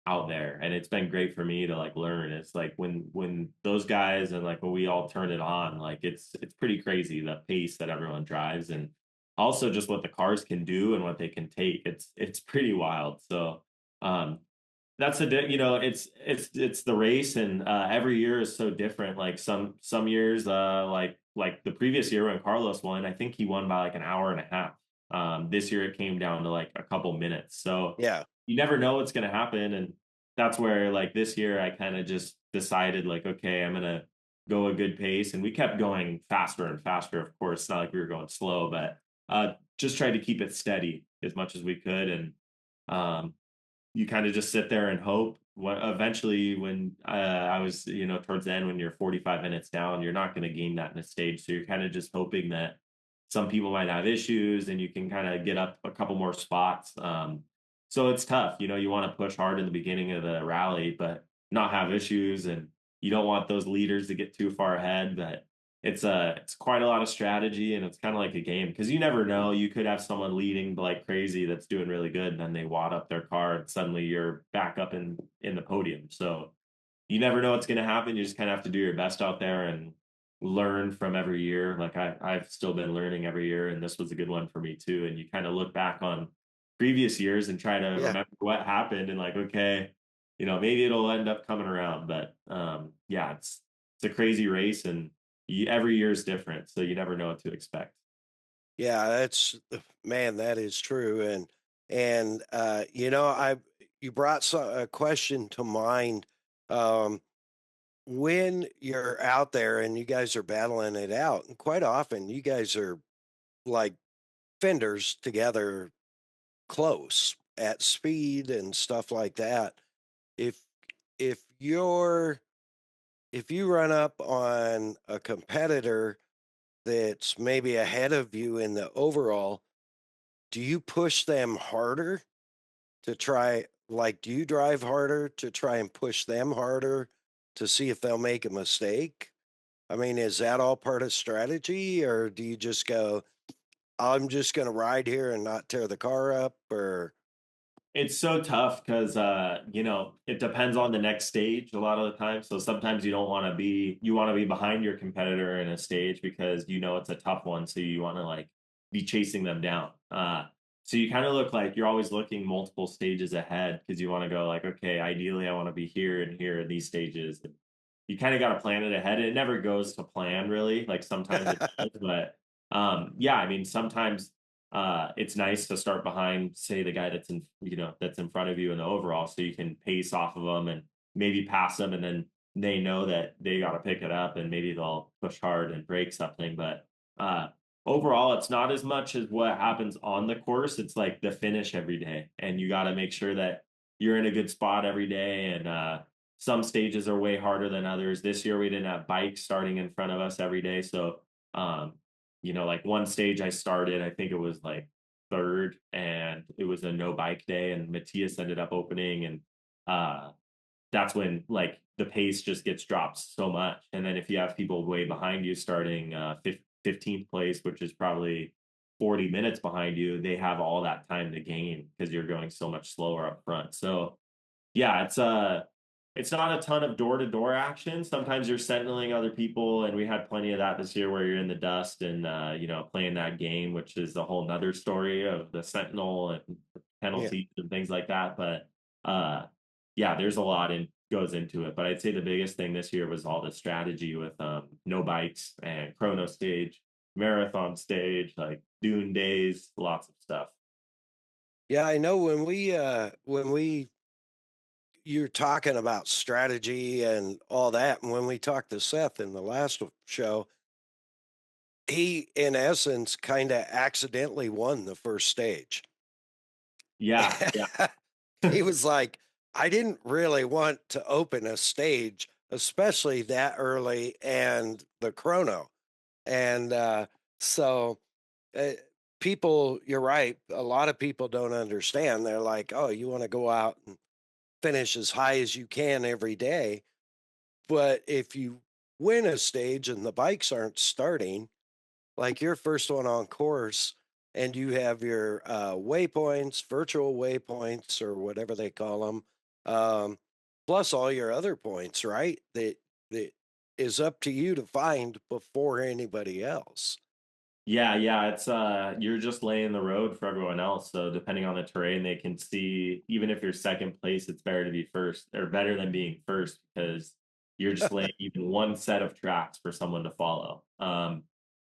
out there, and it's been great for me to like learn. It's like when those guys and like when we all turn it on, like it's pretty crazy the pace that everyone drives, and also just what the cars can do and what they can take. It's pretty wild. So um that's it's the race, and every year is so different. Like some years, like the previous year when Carlos won, I think he won by like an hour and a half. This year it came down to like a couple minutes. So yeah, you never know what's going to happen, and that's where like this year I kind of just decided like, okay, I'm gonna go a good pace, and we kept going faster and faster. Of course, not like we were going slow, but just tried to keep it steady as much as we could, and um, you kind of just sit there and hope. Eventually, when I was, towards the end, when you're 45 minutes down, you're not going to gain that in a stage. So you're kind of just hoping that some people might have issues and you can kind of get up a couple more spots. So it's tough. You want to push hard in the beginning of the rally, but not have issues. And you don't want those leaders to get too far ahead. But it's quite a lot of strategy, and it's kind of like a game because you never know. You could have someone leading like crazy that's doing really good, and then they wad up their car, and suddenly you're back up in the podium. So you never know what's going to happen. You just kind of have to do your best out there and learn from every year. Like I've still been learning every year, and this was a good one for me too. And you kind of look back on previous years and try to yeah. remember what happened, and like, okay, maybe it'll end up coming around. But yeah, it's a crazy race, and every year is different, so you never know what to expect. Yeah, that's man, that is true. And I you brought a question to mind. Um, when you're out there and you guys are battling it out, and quite often you guys are like fenders together close at speed and stuff like that. If if you're if you run up on a competitor that's maybe ahead of you in the overall, do you push them harder to try, like, do you drive harder to try and push them harder to see if they'll make a mistake? I mean, is that all part of strategy, or do you just go, I'm just going to ride here and not tear the car up? Or, It's so tough because it depends on the next stage a lot of the time. So sometimes you want to be behind your competitor in a stage because it's a tough one. So you want to like be chasing them down. So you kind of look like you're always looking multiple stages ahead because you want to go like, okay, ideally I want to be here and here in these stages. You kind of got to plan it ahead. It never goes to plan really. Like sometimes it does, but Yeah, I mean, sometimes it's nice to start behind, say, the guy that's that's in front of you in the overall, so you can pace off of them and maybe pass them, and then they know that they got to pick it up, and maybe they'll push hard and break something. But overall, it's not as much as what happens on the course. It's like the finish every day, and you got to make sure that you're in a good spot every day. And some stages are way harder than others. This year we didn't have bikes starting in front of us every day, so um, like one stage I started, I think it was like third, and it was a no bike day, and Matthias ended up opening, and that's when like the pace just gets dropped so much. And then if you have people way behind you starting 15th place, which is probably 40 minutes behind you, they have all that time to gain because you're going so much slower up front. So yeah, it's not a ton of door to door action. Sometimes you're sentineling other people, and we had plenty of that this year where you're in the dust and playing that game, which is a whole nother story of the sentinel and penalties and things like that. But yeah, there's a lot goes into it. But I'd say the biggest thing this year was all the strategy with no bikes and chrono stage, marathon stage, like dune days, lots of stuff. Yeah, I know when we you're talking about strategy and all that, and when we talked to Seth in the last show, he in essence kind of accidentally won the first stage. Yeah, yeah. He was like, I didn't really want to open a stage, especially that early and the chrono. And so uh, people, you're right. A lot of people don't understand. They're like, oh, you want to go out and finish as high as you can every day. But if you win a stage and the bikes aren't starting, like your first one on course, and you have your waypoints, virtual waypoints, or whatever they call them, plus all your other points, right? That is up to you to find before anybody else. Yeah, yeah, it's you're just laying the road for everyone else. So depending on the terrain, they can see even if you're second place, it's better to be first or better than being first because you're just laying even one set of tracks for someone to follow.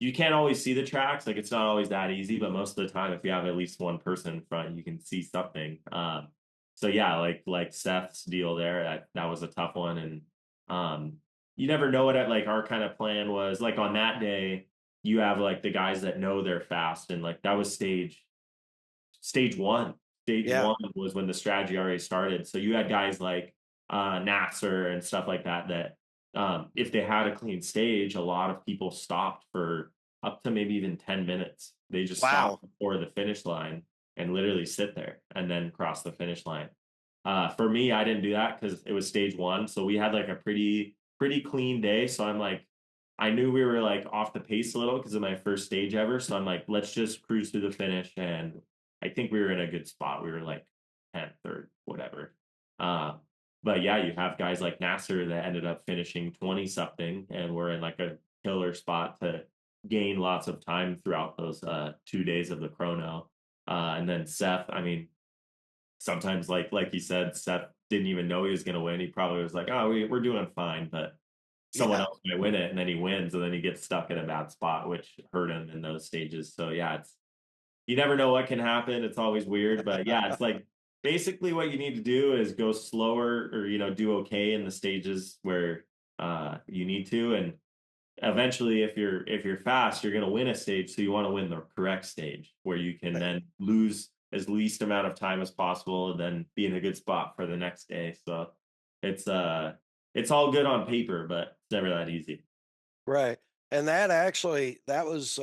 You can't always see the tracks, like it's not always that easy, but most of the time if you have at least one person in front, you can see something. So yeah, like Seth's deal there, that was a tough one. And you never know what like our kind of plan was. Like on that day you have like the guys that know they're fast, and like that was stage one. Stage Yeah. one was when the strategy already started. So you had guys like Nasser and stuff like that if they had a clean stage, a lot of people stopped for up to maybe even 10 minutes. They just Wow. stopped before the finish line and literally sit there and then cross the finish line. For me, I didn't do that because it was stage one. So we had like a pretty clean day. So I'm like, I knew we were like off the pace a little because of my first stage ever. So I'm like, let's just cruise to the finish. And I think we were in a good spot. We were like 10th or whatever. But yeah, you have guys like Nasser that ended up finishing 20 something, and we're in like a killer spot to gain lots of time throughout those 2 days of the chrono. And then Seth, I mean, sometimes like you said, Seth didn't even know he was going to win. He probably was like, oh, we're doing fine, but someone Yeah. else might win it, and then he wins, and then he gets stuck in a bad spot, which hurt him in those stages. So yeah, it's you never know what can happen. It's always weird, but yeah, it's like basically what you need to do is go slower or do okay in the stages where you need to, and eventually if you're fast, you're going to win a stage, so you want to win the correct stage where you can then lose as least amount of time as possible and then be in a good spot for the next day. So it's all good on paper, but it's never that easy. Right. And that was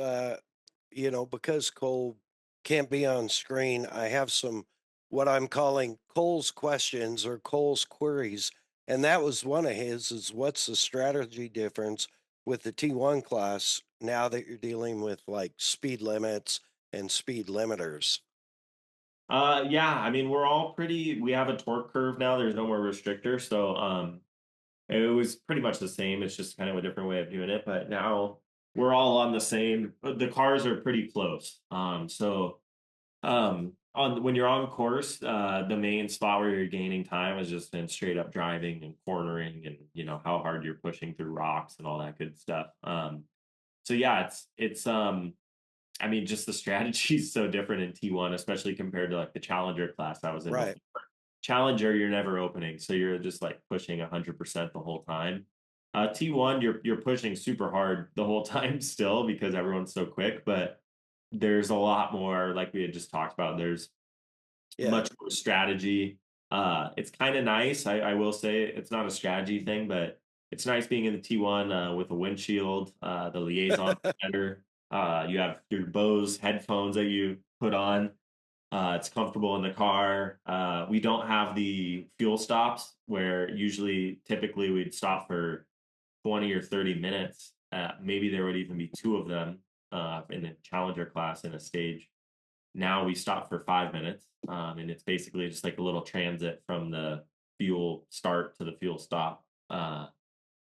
because Cole can't be on screen, I have some what I'm calling Cole's questions or Cole's queries. And that was one of his is what's the strategy difference with the T1 class now that you're dealing with like speed limits and speed limiters? Yeah, I mean we have a torque curve now. There's no more restrictor. So it was pretty much the same. It's just kind of a different way of doing it. But now we're all on the same the cars are pretty close. On when you're on course, the main spot where you're gaining time is just in straight up driving and cornering and how hard you're pushing through rocks and all that good stuff. So yeah, it's I mean, just the strategy is so different in T1, especially compared to like the Challenger class I was in Right. before. Challenger, you're never opening, so you're just like pushing 100% the whole time. T1, you're pushing super hard the whole time still because everyone's so quick, but there's a lot more, like we had just talked about. There's Yeah. much more strategy. It's kind of nice. I will say it's not a strategy thing, but it's nice being in the T1 with a windshield, the liaison center. You have your Bose headphones that you put on. It's comfortable in the car. We don't have the fuel stops where typically we'd stop for 20 or 30 minutes. Maybe there would even be two of them in the Challenger class in a stage. Now we stop for 5 minutes, and it's basically just like a little transit from the fuel start to the fuel stop.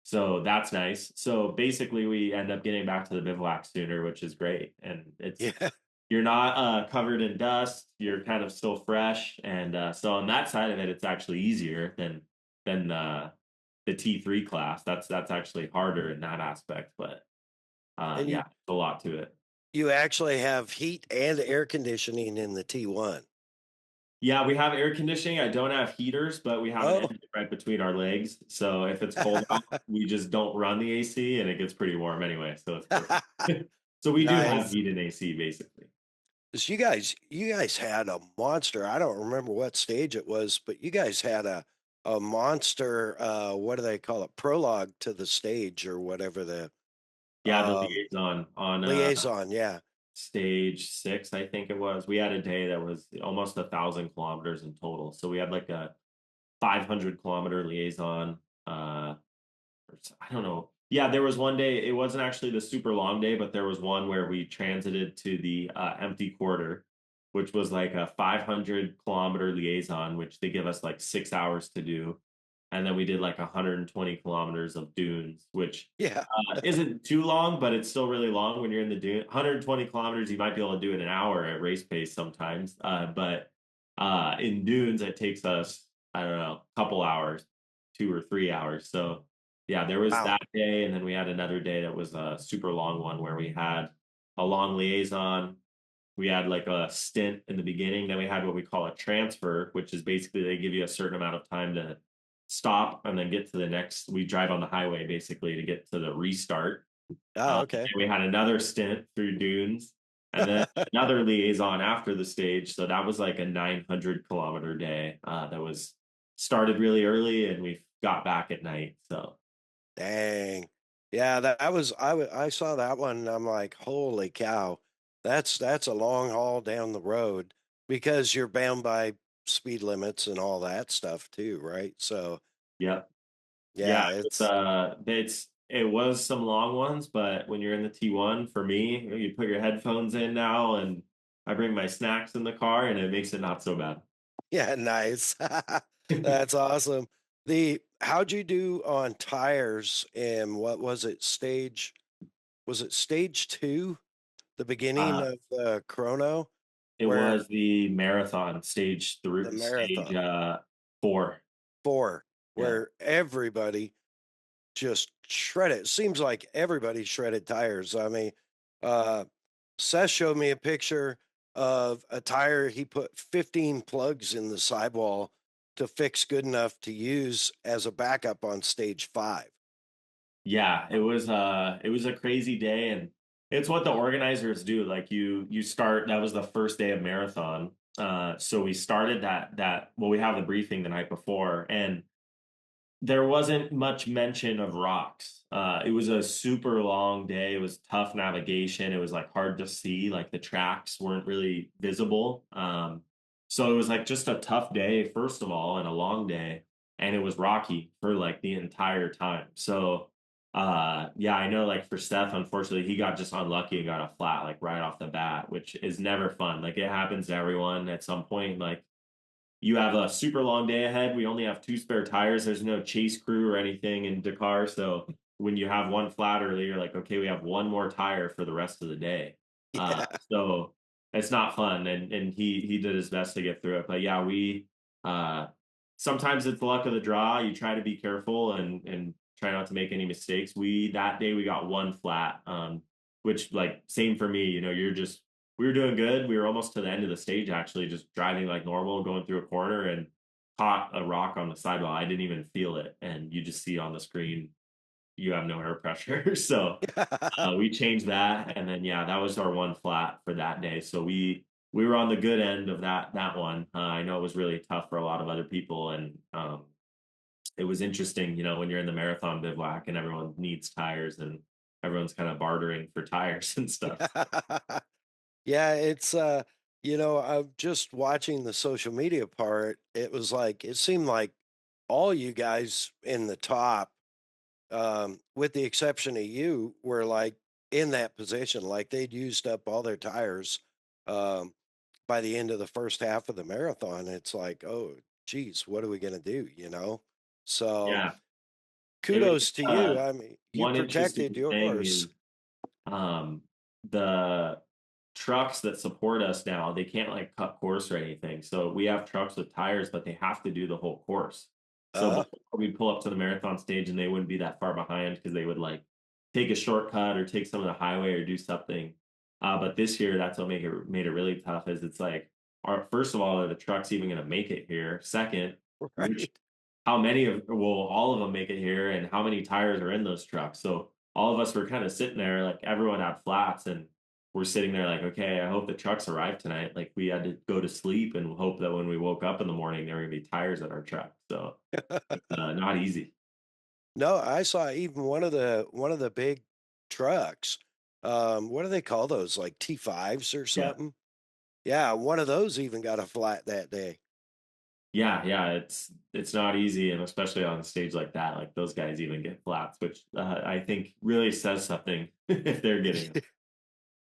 So that's nice. So basically, we end up getting back to the bivouac sooner, which is great. And Yeah. you're not covered in dust. You're kind of still fresh, and so on that side of it, it's actually easier than the T3 class. That's actually harder in that aspect, but And yeah, a lot to it. you actually have heat and air conditioning in the T1. Yeah, we have air conditioning. I don't have heaters, but we have an Oh. engine right between our legs. So if it's cold out, we just don't run the AC and it gets pretty warm anyway. So it's perfect. So we do have Nice. heat and AC basically. 'Cause you guys had a monster. I don't remember what stage it was, but you guys had a monster, what do they call it? Prologue to the stage or whatever the Yeah, the um liaison on liaison, yeah. stage 6, I think it was. We had a day that was almost 1,000 kilometers in total. So we had like a 500-kilometer liaison. I don't know. Yeah, there was one day. It wasn't actually the super long day, but there was one where we transited to the empty quarter, which was like a 500-kilometer liaison, which they give us like 6 hours to do, and then we did like 120 kilometers of dunes, which Yeah. isn't too long, but it's still really long when you're in the dune. 120 kilometers, you might be able to do it in an hour at race pace sometimes, but in dunes, it takes us, I don't know, a couple hours, 2 or 3 hours. So yeah, there was Wow. that day, and then we had another day that was a super long one where we had a long liaison. We had like a stint in the beginning. Then we had what we call a transfer, which is basically they give you a certain amount of time to stop and then get to the next. We drive on the highway basically to get to the restart. Oh, okay. We had another stint through dunes, and then another liaison after the stage. So that was like a 900-kilometer day that was started really early, and we got back at night. So Dang. Yeah, that was I saw that one and I'm like, "Holy cow. That's a long haul down the road because you're bound by speed limits and all that stuff too, right?" So, yeah, yeah, yeah, it's it's it was some long ones, but when you're in the T1, for me, you put your headphones in now, and I bring my snacks in the car, and it makes it not so bad. yeah, nice. That's awesome. The how'd you do on tires and what was it? Was it stage 2, the beginning uh, of the chrono it where was the marathon stage the through stage marathon 4. 4 Yeah, where everybody just shredded. It seems like everybody shredded tires. I mean, uh, Seth showed me a picture of a tire. He put 15 plugs in the sidewall to fix good enough to use as a backup on stage 5. yeah, it was a crazy day, and it's what the organizers do. Like you start. That was the first day of marathon. So we started that. Well, we have the briefing the night before, and there wasn't much mention of rocks. It was a super long day. It was tough navigation. It was like hard to see. Like the tracks weren't really visible. So it was like just a tough day, first of all, and a long day. And it was rocky for like the entire time. So yeah, I know like for Steph, unfortunately, he got just unlucky and got a flat like right off the bat, which is never fun. Like it happens to everyone at some point. Like you have a super long day ahead. We only have 2 spare tires. There's no chase crew or anything in Dakar. So when you have one flat early, you're like, okay, we have one more tire for the rest of the day. Yeah. So it's not fun. And he did his best to get through it. But yeah, we sometimes it's the luck of the draw. You try to be careful and try not to make any mistakes. That day we got one flat. which like same for me, you know, we were doing good. We were almost to the end of the stage, actually, just driving like normal, going through a corner and caught a rock on the sidewall. I didn't even feel it. And you just see on the screen, you have no air pressure. So we changed that. And then, yeah, that was our one flat for that day. So we were on the good end of that one. I know it was really tough for a lot of other people. And it was interesting, you know, when you're in the marathon bivouac and everyone needs tires and everyone's kind of bartering for tires and stuff. Yeah, it's you know, I'm just watching the social media part. It was like it seemed like all you guys in the top, with the exception of you, were like in that position. Like they'd used up all their tires um, by the end of the first half of the marathon. It's like, oh, geez, what are we gonna do? You know? So Yeah. It was kudos to you. I mean, you one interesting protected thing yours. is the trucks that support us now, they can't like cut course or anything. So we have trucks with tires, but they have to do the whole course. So Uh, before we pull up to the marathon stage and they wouldn't be that far behind because they would like take a shortcut or take some of the highway or do something. But this year, that's what made it really tough. Is it's like, first of all, are the trucks even going to make it here? Second, which right. how many of will all of them make it here, and how many tires are in those trucks? So all of us were kind of sitting there, like everyone had flats, and we're sitting there like, okay, I hope the trucks arrive tonight. Like we had to go to sleep and hope that when we woke up in the morning, there were gonna be tires at our truck. So not easy. No, I saw even one of the big trucks. What do they call those? Like T5s or Yeah. something? Yeah, one of those even got a flat that day. Yeah, it's not easy, and especially on a stage like that, like those guys even get flats, which I think really says something if they're getting them.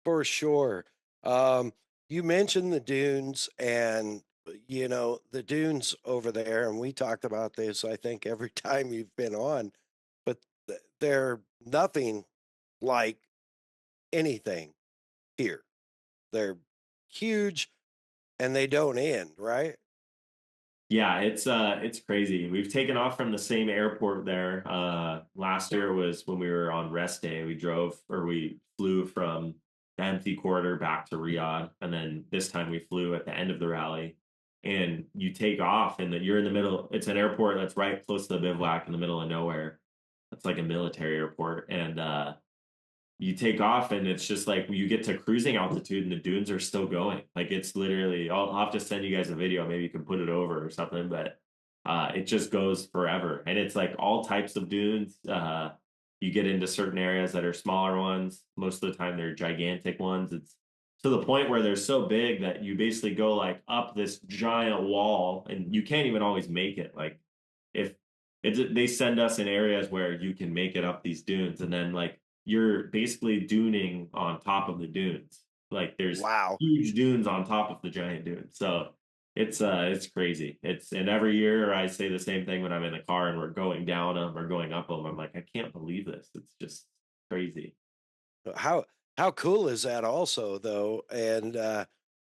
For sure. Um, you mentioned the dunes and you know the dunes over there, and we talked about this, I think, every time you've been on, but they're nothing like anything here. They're huge and they don't end, right? Yeah, it's crazy. We've taken off from the same airport there. Last year was when we were on rest day. We flew from the empty corridor back to Riyadh, and then this time we flew at the end of the rally. And you take off, and you're in the middle. It's an airport that's right close to the bivouac in the middle of nowhere. It's like a military airport, and you take off and it's just like you get to cruising altitude and the dunes are still going. Like it's literally, I'll have to send you guys a video. Maybe you can put it over or something, but it just goes forever. And it's like all types of dunes. You get into certain areas that are smaller ones. Most of the time they're gigantic ones. It's to the point where they're so big that you basically go like up this giant wall and you can't even always make it. Like if they send us in areas where you can make it up these dunes and then like you're basically duning on top of the dunes. Like there's Wow. huge dunes on top of the giant dunes. So it's crazy. And every year I say the same thing when I'm in the car and we're going down them or going up them. I'm like, I can't believe this. It's just crazy. How how cool is that also though? And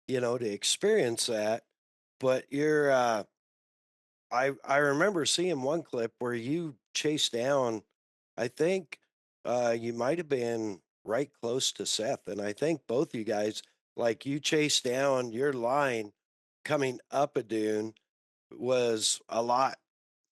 you know, to experience that, but you're I remember seeing one clip where you chased down, I think you might have been right close to Seth. And I think both you guys, like you chased down your line coming up a dune was a lot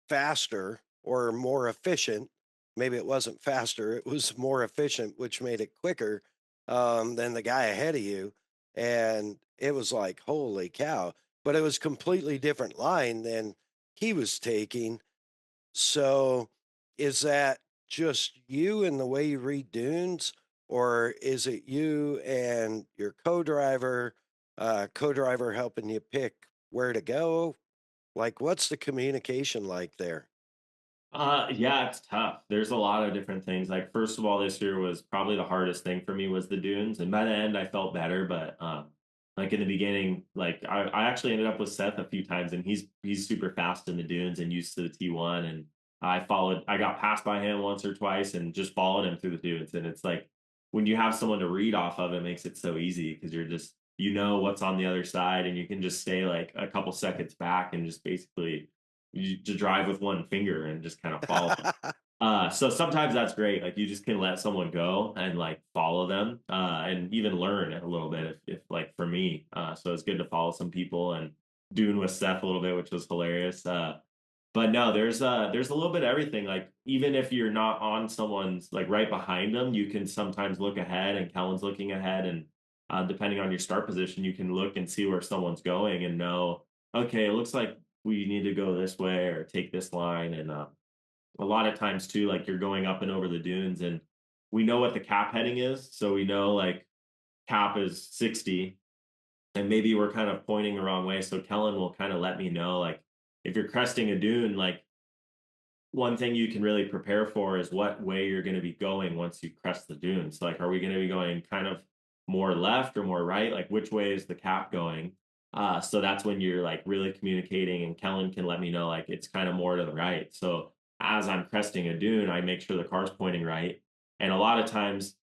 faster or more efficient. Maybe it wasn't faster, it was more efficient, which made it quicker than the guy ahead of you. And it was like, holy cow. But it was completely different line than he was taking. So is that just you and the way you read dunes, or is it you and your co-driver helping you pick where to go? Like, what's the communication like there? Yeah, it's tough. There's a lot of different things. Like, first of all, this year was probably the hardest thing for me was the dunes. And by the end, I felt better. But like in the beginning, like I actually ended up with Seth a few times, and he's super fast in the dunes and used to the T1. And I got passed by him once or twice and just followed him through the dunes. And it's like when you have someone to read off of, it makes it so easy because you're just you know what's on the other side, and you can just stay like a couple seconds back and just basically you to drive with one finger and just kind of follow them. So sometimes that's great. Like you just can let someone go and like follow them, and even learn a little bit if like for me. So it's good to follow some people and doing with Seth a little bit, which was hilarious. But no, there's a little bit of everything. Like even if you're not on someone's like right behind them, you can sometimes look ahead, and Kellen's looking ahead, and depending on your start position, you can look and see where someone's going and know, okay, it looks like we need to go this way or take this line. And a lot of times too, like you're going up and over the dunes, and we know what the cap heading is, so we know like cap is 60, and maybe we're kind of pointing the wrong way. So Kellen will kind of let me know, like if you're cresting a dune, like one thing you can really prepare for is what way you're going to be going once you crest the dunes. Like, are we going to be going kind of more left or more right? Like, which way is the cap going? So that's when you're like really communicating, and Kellen can let me know like it's kind of more to the right. So as I'm cresting a dune, I make sure the car's pointing right. And a lot of times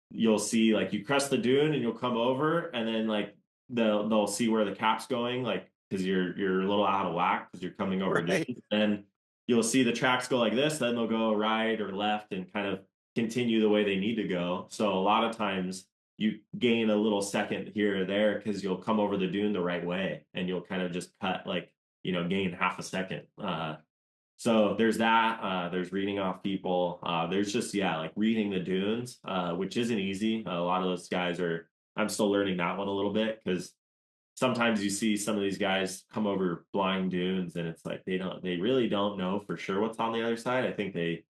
you'll see like you crest the dune and you'll come over, and then like they'll see where the cap's going, like because you're a little out of whack because you're coming over Right. dunes. Then you'll see the tracks go like this, then they'll go right or left and kind of continue the way they need to go. So a lot of times you gain a little second here or there because you'll come over the dune the right way, and you'll kind of just cut like, gain half a second. So there's that. There's reading off people. There's just, yeah, like reading the dunes, which isn't easy. A lot of those guys I'm still learning that one a little bit because sometimes you see some of these guys come over blind dunes, and it's like they really don't know for sure what's on the other side. I think they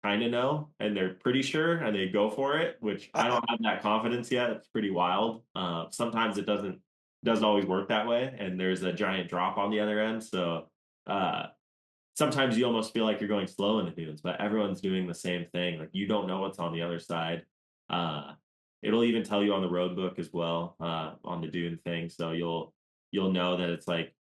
kind of know, and they're pretty sure, and they go for it, which I don't have that confidence yet. It's pretty wild. Sometimes it doesn't always work that way, and there's a giant drop on the other end. So uh, sometimes you almost feel like you're going slow in the dunes, but everyone's doing the same thing. Like you don't know what's on the other side. Uh, It'll even tell you on the road book as well, on the dune thing. So you'll know that it's like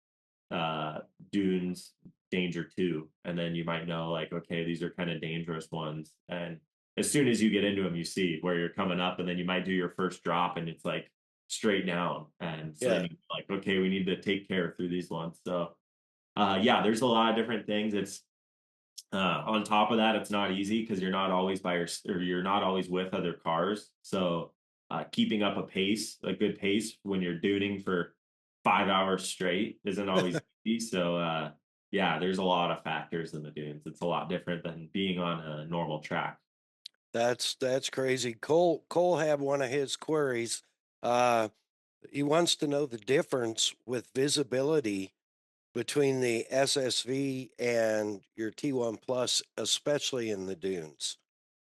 uh dunes danger 2, and then you might know like, okay, these are kind of dangerous ones. And as soon as you get into them, you see where you're coming up, and then you might do your first drop and it's like straight down, and so then Yeah. you're like, okay, we need to take care through these ones. So yeah, there's a lot of different things. It's on top of that, it's not easy because you're not always or you're not always with other cars. So keeping up a good pace when you're duning for 5 hours straight isn't always easy. So yeah, there's a lot of factors in the dunes. It's a lot different than being on a normal track. That's crazy. Cole had one of his queries. Uh, he wants to know the difference with visibility between the SSV and your T1 Plus, especially in the dunes.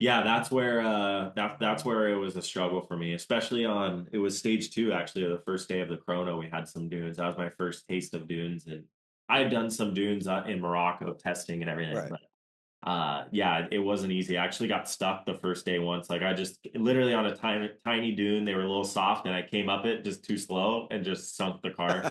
Yeah, that's where it was a struggle for me, especially on it was stage 2 actually, or the first day of the chrono. We had some dunes. That was my first taste of dunes, and I had done some dunes in Morocco testing and everything, Right. but yeah, it wasn't easy. I actually got stuck the first day once. Like I just literally on a tiny dune, they were a little soft, and I came up it just too slow and just sunk the car.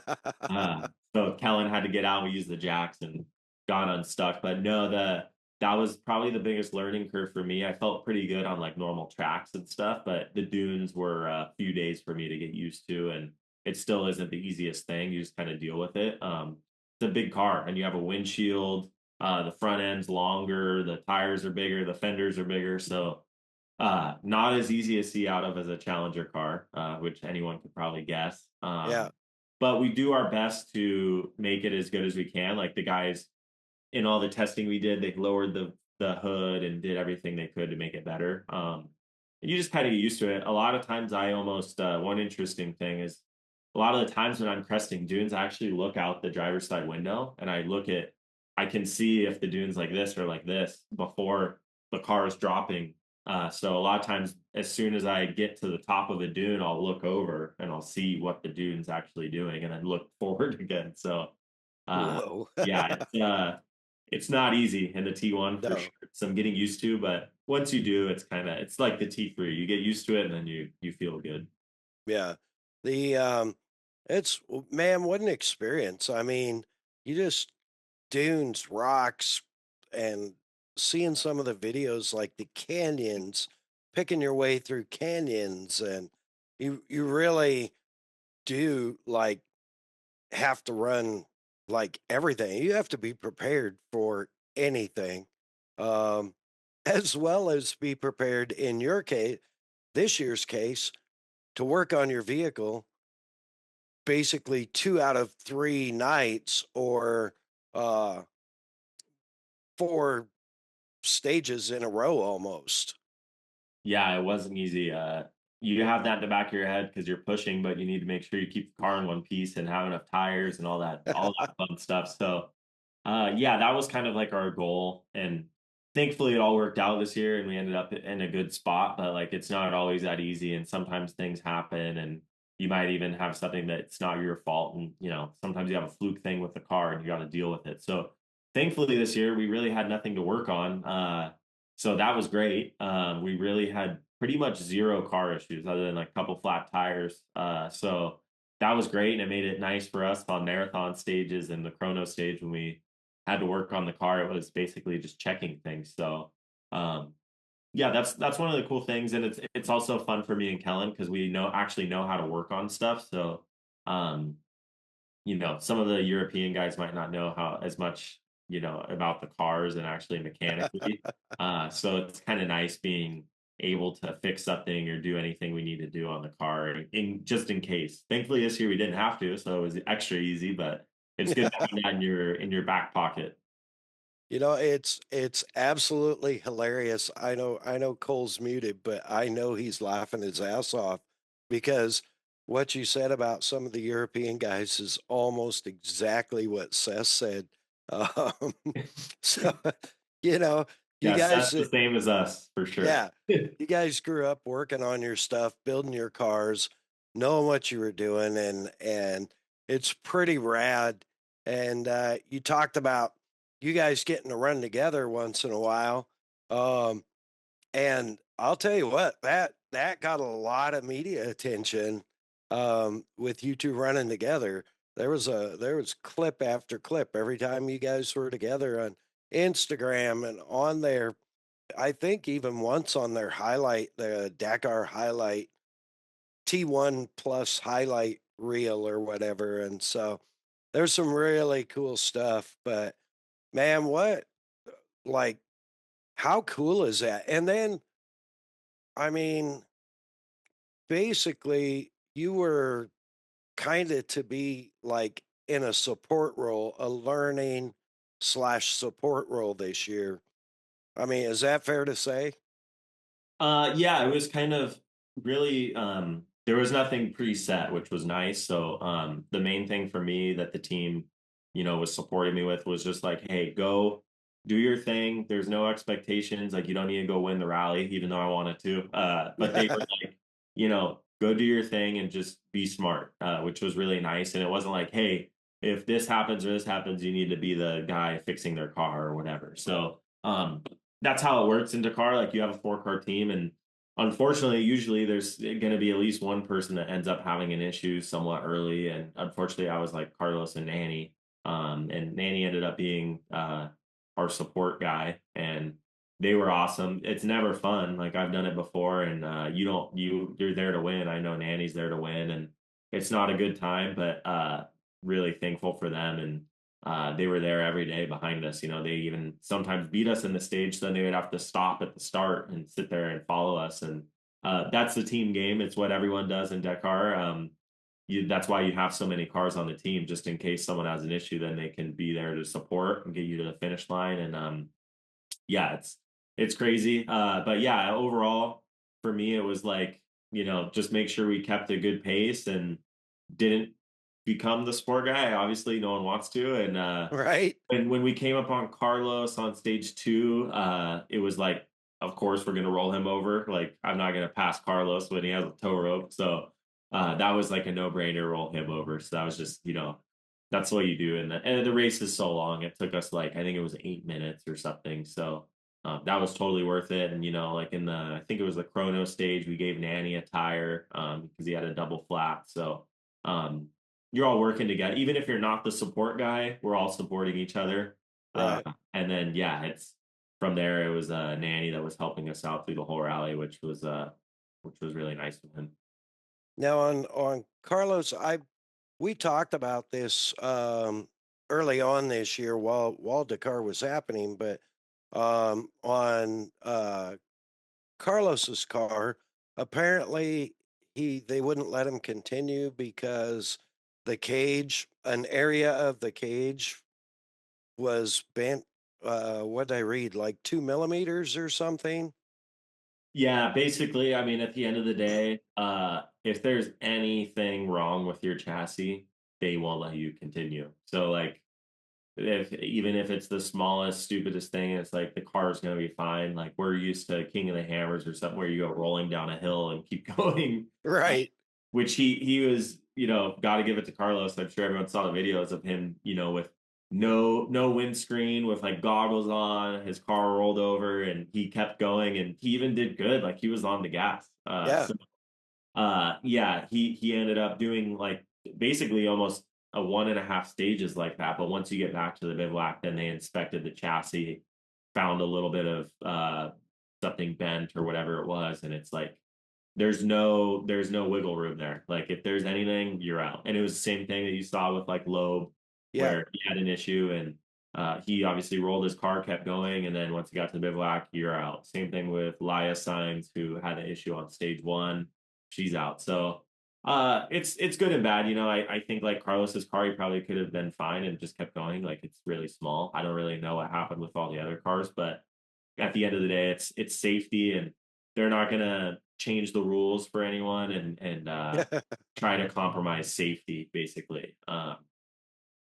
So Kellen had to get out. We used the jacks and got unstuck. But no, that was probably the biggest learning curve for me. I felt pretty good on like normal tracks and stuff, but the dunes were a few days for me to get used to, and it still isn't the easiest thing. You just kind of deal with it. It's a big car, and you have a windshield. The front end's longer, the tires are bigger, the fenders are bigger, so not as easy to see out of as a Challenger car, which anyone could probably guess. Yeah. But we do our best to make it as good as we can. Like the guys in all the testing we did, they lowered the hood and did everything they could to make it better. And you just kind of get used to it. A lot of times, I almost one interesting thing is a lot of the times when I'm cresting dunes, I actually look out the driver's side window and I can see if the dune's like this or like this before the car is dropping. So a lot of times, as soon as I get to the top of a dune, I'll look over and I'll see what the dune's actually doing, and then look forward again. So Whoa. yeah, it's not easy in the T1 for No. sure. So I'm getting used to, but once you do, it's like the T3. You get used to it, and then you feel good. Yeah. The it's man, what an experience. I mean, you just dunes, rocks, and seeing some of the videos like the canyons, picking your way through canyons, and you really do like have to run like everything. You have to be prepared for anything. Um as well as be prepared in your case, this year's case, to work on your vehicle basically 2 out of 3 nights or uh, 4 stages in a row almost. Yeah, it wasn't easy. You have that in the back of your head because you're pushing, but you need to make sure you keep the car in one piece and have enough tires and all that fun stuff. So, yeah, that was kind of like our goal, and thankfully it all worked out this year, and we ended up in a good spot. But like, it's not always that easy, and sometimes things happen, and you might even have something that's not your fault, and sometimes you have a fluke thing with the car, and you got to deal with it. So, thankfully this year we really had nothing to work on. So that was great. We really had pretty much zero car issues other than like a couple flat tires. So that was great. And it made it nice for us on marathon stages and the chrono stage when we had to work on the car. It was basically just checking things. So, yeah, that's one of the cool things. And it's also fun for me and Kellen because we actually know how to work on stuff. So, um, some of the European guys might not know how as much, about the cars and actually mechanically. So it's kind of nice being able to fix something or do anything we need to do on the car just in case. Thankfully this year we didn't have to, so it was extra easy, but it's good to have that in your back pocket. It's absolutely hilarious. I know Cole's muted, but I know he's laughing his ass off because what you said about some of the European guys is almost exactly what Seth said. Um, so, you know, you Yes, that's guys, the same as us for sure. yeah, you guys grew up working on your stuff, building your cars, knowing what you were doing, and it's pretty rad. And you talked about you guys getting to run together once in a while. Um, and I'll tell you what, that got a lot of media attention with you two running together. There was clip after clip every time you guys were together on Instagram and on there. I think even once on their highlight, the Dakar highlight, T1 plus highlight reel or whatever. And so there's some really cool stuff. But man, like, how cool is that? And then, I mean, basically, you were kind of to be like in a support role, a learning slash support role this year. I mean, is that fair to say? Yeah, it was kind of really there was nothing preset, which was nice. So the main thing for me that the team, was supporting me with was just like, hey, go do your thing. There's no expectations. Like you don't need to go win the rally, even though I wanted to. But they were like, go do your thing and just be smart, which was really nice. And it wasn't like, hey, if this happens or this happens, you need to be the guy fixing their car or whatever. So that's how it works in Dakar. Like you have a 4 car team, and unfortunately, usually there's going to be at least one person that ends up having an issue somewhat early. And unfortunately, I was like Carlos and Nanny, and Nanny ended up being our support guy, and they were awesome. It's never fun. Like I've done it before, and you're there to win. I know Nanny's there to win, and it's not a good time, but really thankful for them and they were there every day behind us. They even sometimes beat us in the stage. So then they would have to stop at the start and sit there and follow us. And that's the team game. It's what everyone does in Dakar. That's why you have so many cars on the team, just in case someone has an issue, then they can be there to support and get you to the finish line. And yeah, it's crazy. But yeah, overall for me, it was like, just make sure we kept a good pace and didn't become the sport guy. Obviously, no one wants to. And Right? when we came up on Carlos on stage 2, it was like, of course, we're gonna roll him over. Like, I'm not gonna pass Carlos when he has a tow rope. So that was like a no-brainer, roll him over. So that was just, that's what you do. And the race is so long. It took us like I think it was 8 minutes or something. So that was totally worth it. And like in the I think it was the chrono stage, we gave Nanny a tire because he had a double flat. So um, you're all working together. Even if you're not the support guy, we're all supporting each other. Right. And then yeah, it's from there. It was Nanny that was helping us out through the whole rally, which was really nice of him. Now on Carlos, we talked about this early on this year while Dakar was happening, but on Carlos's car. Apparently, they wouldn't let him continue because the cage, an area of the cage, was bent. What did I read? Like 2 millimeters or something. Yeah, basically, I mean, at the end of the day, if there's anything wrong with your chassis, they won't let you continue. So like if even if it's the smallest, stupidest thing, it's like the car is gonna be fine. Like we're used to King of the Hammers or something where you go rolling down a hill and keep going. Right. Which he was, got to give it to Carlos. I'm sure everyone saw the videos of him, with no windscreen, with like goggles on, his car rolled over, and he kept going, and he even did good. Like he was on the gas. Yeah. Yeah, he ended up doing like basically almost a 1.5 stages like that. But once you get back to the bivouac, then they inspected the chassis, found a little bit of something bent or whatever it was, and it's like there's no wiggle room there. Like if there's anything, you're out. And it was the same thing that you saw with like Loeb, Yeah. where he had an issue and he obviously rolled his car, kept going, and then once he got to the bivouac, you're out. Same thing with Laya Signs, who had an issue on stage one. She's out. So it's good and bad. I think like Carlos's car, he probably could have been fine and just kept going. Like it's really small. I don't really know what happened with all the other cars, but at the end of the day, it's safety, and they're not gonna change the rules for anyone and try to compromise safety basically.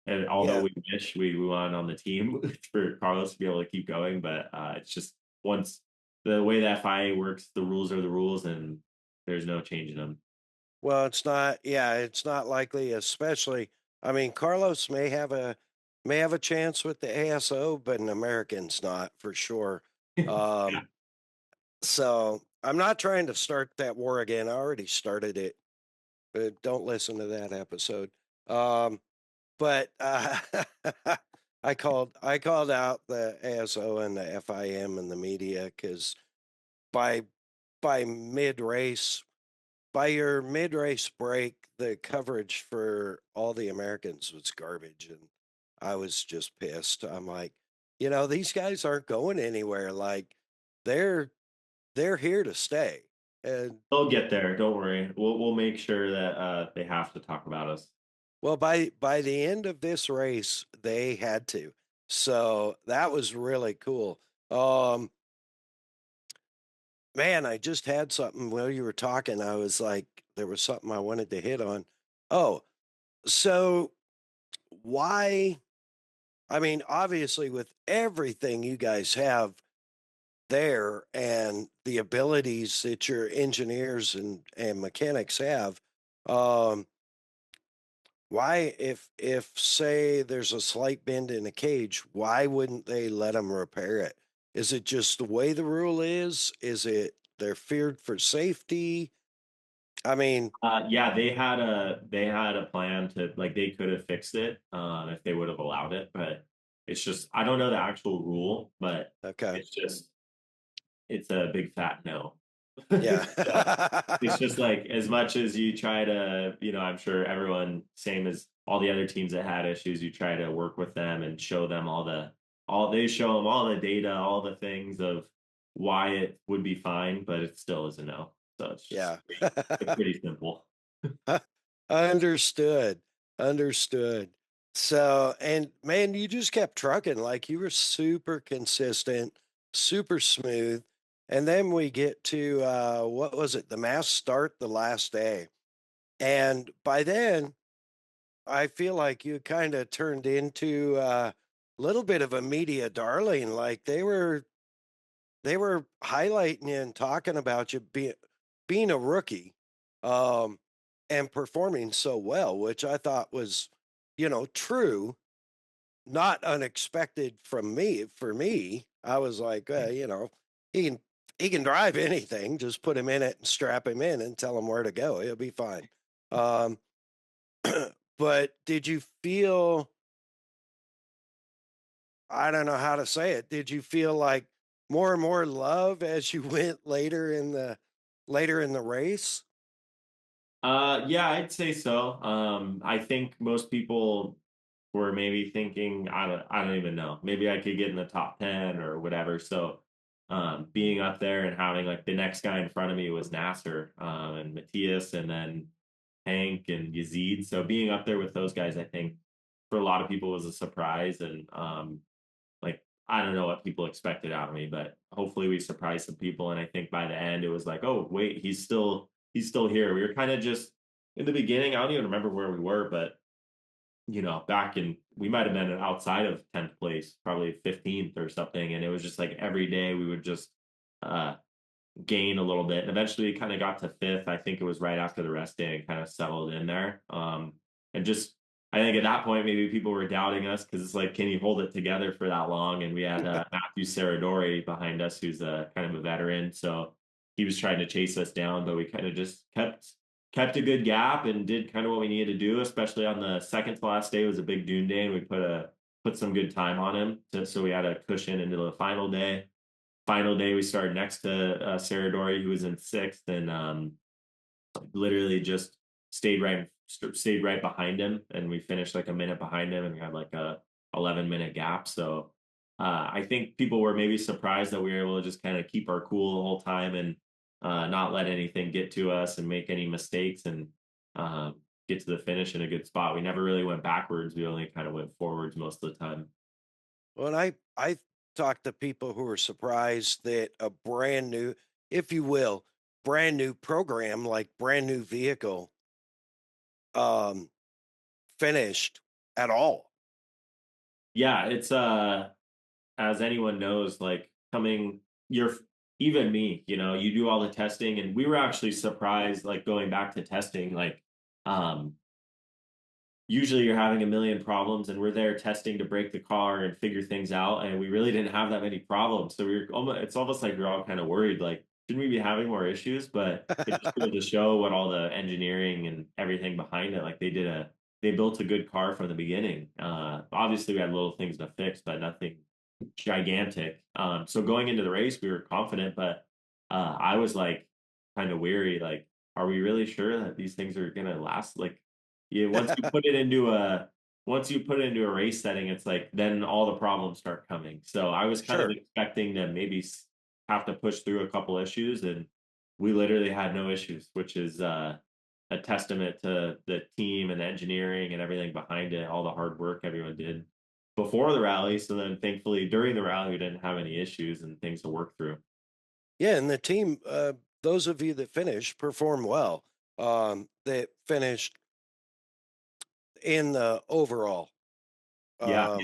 And although Yeah. we wish we wanted on the team for Carlos to be able to keep going, but it's just once the way that FIA works, the rules are the rules, and there's no changing them. Well, it's not. Yeah, it's not likely. Especially, I mean, Carlos may have a chance with the ASO, but an American's not for sure. Yeah. So I'm not trying to start that war again. I already started it, but don't listen to that episode. But I called out the ASO and the FIM and the media because by by mid race, by your mid race break, the coverage for all the Americans was garbage, and I was just pissed. I'm like, these guys aren't going anywhere. Like they're they're here to stay. And They'll get there. Don't worry. We'll make sure that they have to talk about us. well, by the end of this race, they had to. So that was really cool. Um, man, I just had something while you were talking. I was like, there was something I wanted to hit on. Oh, so why? I mean, obviously, with everything you guys have there and the abilities that your engineers and mechanics have, um, why, if say there's a slight bend in a cage, why wouldn't they let them repair it? Is it just the way the rule is? Is it they're feared for safety? I mean, Yeah, they had a plan to like they could have fixed it if they would have allowed it, but it's just I don't know the actual rule, but okay, it's just it's a big fat no. yeah, So it's just like as much as you try to, I'm sure everyone, same as all the other teams that had issues, you try to work with them and show them they show them all the data, all the things of why it would be fine, but it still is a no. So it's just yeah. it's pretty simple. Understood. Understood. So, and man, you just kept trucking like you were super consistent, super smooth. And then we get to what was it? The mass start the last day. And by then, I feel like you kind of turned into a little bit of a media darling. Like they were highlighting you and talking about you being a rookie, um, and performing so well, which I thought was, true, not unexpected from me. For me, I was like, he can he can drive anything. Just put him in it and strap him in and tell him where to go. He'll be fine. Um, but did you feel? I don't know how to say it. Did you feel like more and more love as you went later in the race? Yeah, I'd say so. I think most people were maybe thinking, I don't even know, maybe I could get in the top 10 or whatever. So being up there and having like the next guy in front of me was Nasser and Matthias and then Hank and Yazid. So being up there with those guys, I think for a lot of people was a surprise. And like, I don't know what people expected out of me, but hopefully we surprised some people. And I think by the end, it was like, oh, wait, he's still here. We were kind of just in the beginning. I don't even remember where we were, but back in, we might have been outside of 10th place, probably 15th or something. And it was just like every day we would just uh, gain a little bit. And eventually we kind of got to 5th. I think it was right after the rest day and kind of settled in there. And just, I think at that point, maybe people were doubting us because it's like, can you hold it together for that long? And we had Matthew Saradori behind us, who's kind of a veteran. So he was trying to chase us down, but we kind of just kept a good gap and did kind of what we needed to do, especially on the second to last day. It was a big dune day and we put some good time on him. So we had a cushion into the final day. Final day, we started next to Saradori, who was in 6th, and literally just stayed right behind him. And we finished like a minute behind him and we had like a 11-minute gap. So I think people were maybe surprised that we were able to just kind of keep our cool the whole time and not let anything get to us and make any mistakes and get to the finish in a good spot. We never really went backwards. We only kind of went forwards most of the time. Well, and I talked to people who were surprised that a brand new, if you will, brand new program, like brand new vehicle, um, finished at all. Yeah, it's as anyone knows, like you're even me, you do all the testing, and we were actually surprised, like going back to testing, like usually you're having a million problems and we're there testing to break the car and figure things out, and we really didn't have that many problems. So it's almost like we're all kind of worried, like, shouldn't we be having more issues? But it just goes to show what all the engineering and everything behind it, like they built a good car from the beginning. Obviously we had little things to fix, but nothing gigantic. So going into the race, we were confident, but I was like kind of weary. Like, are we really sure that these things are gonna last? Like, yeah, once you put it into a race setting, it's like then all the problems start coming. So I was kind of Sure. expecting to maybe have to push through a couple issues, and we literally had no issues, which is a testament to the team and the engineering and everything behind it, all the hard work everyone did before the rally. So then thankfully during the rally, we didn't have any issues and things to work through. Yeah, and the team, those of you that finished, performed well. That finished in the overall. Yeah.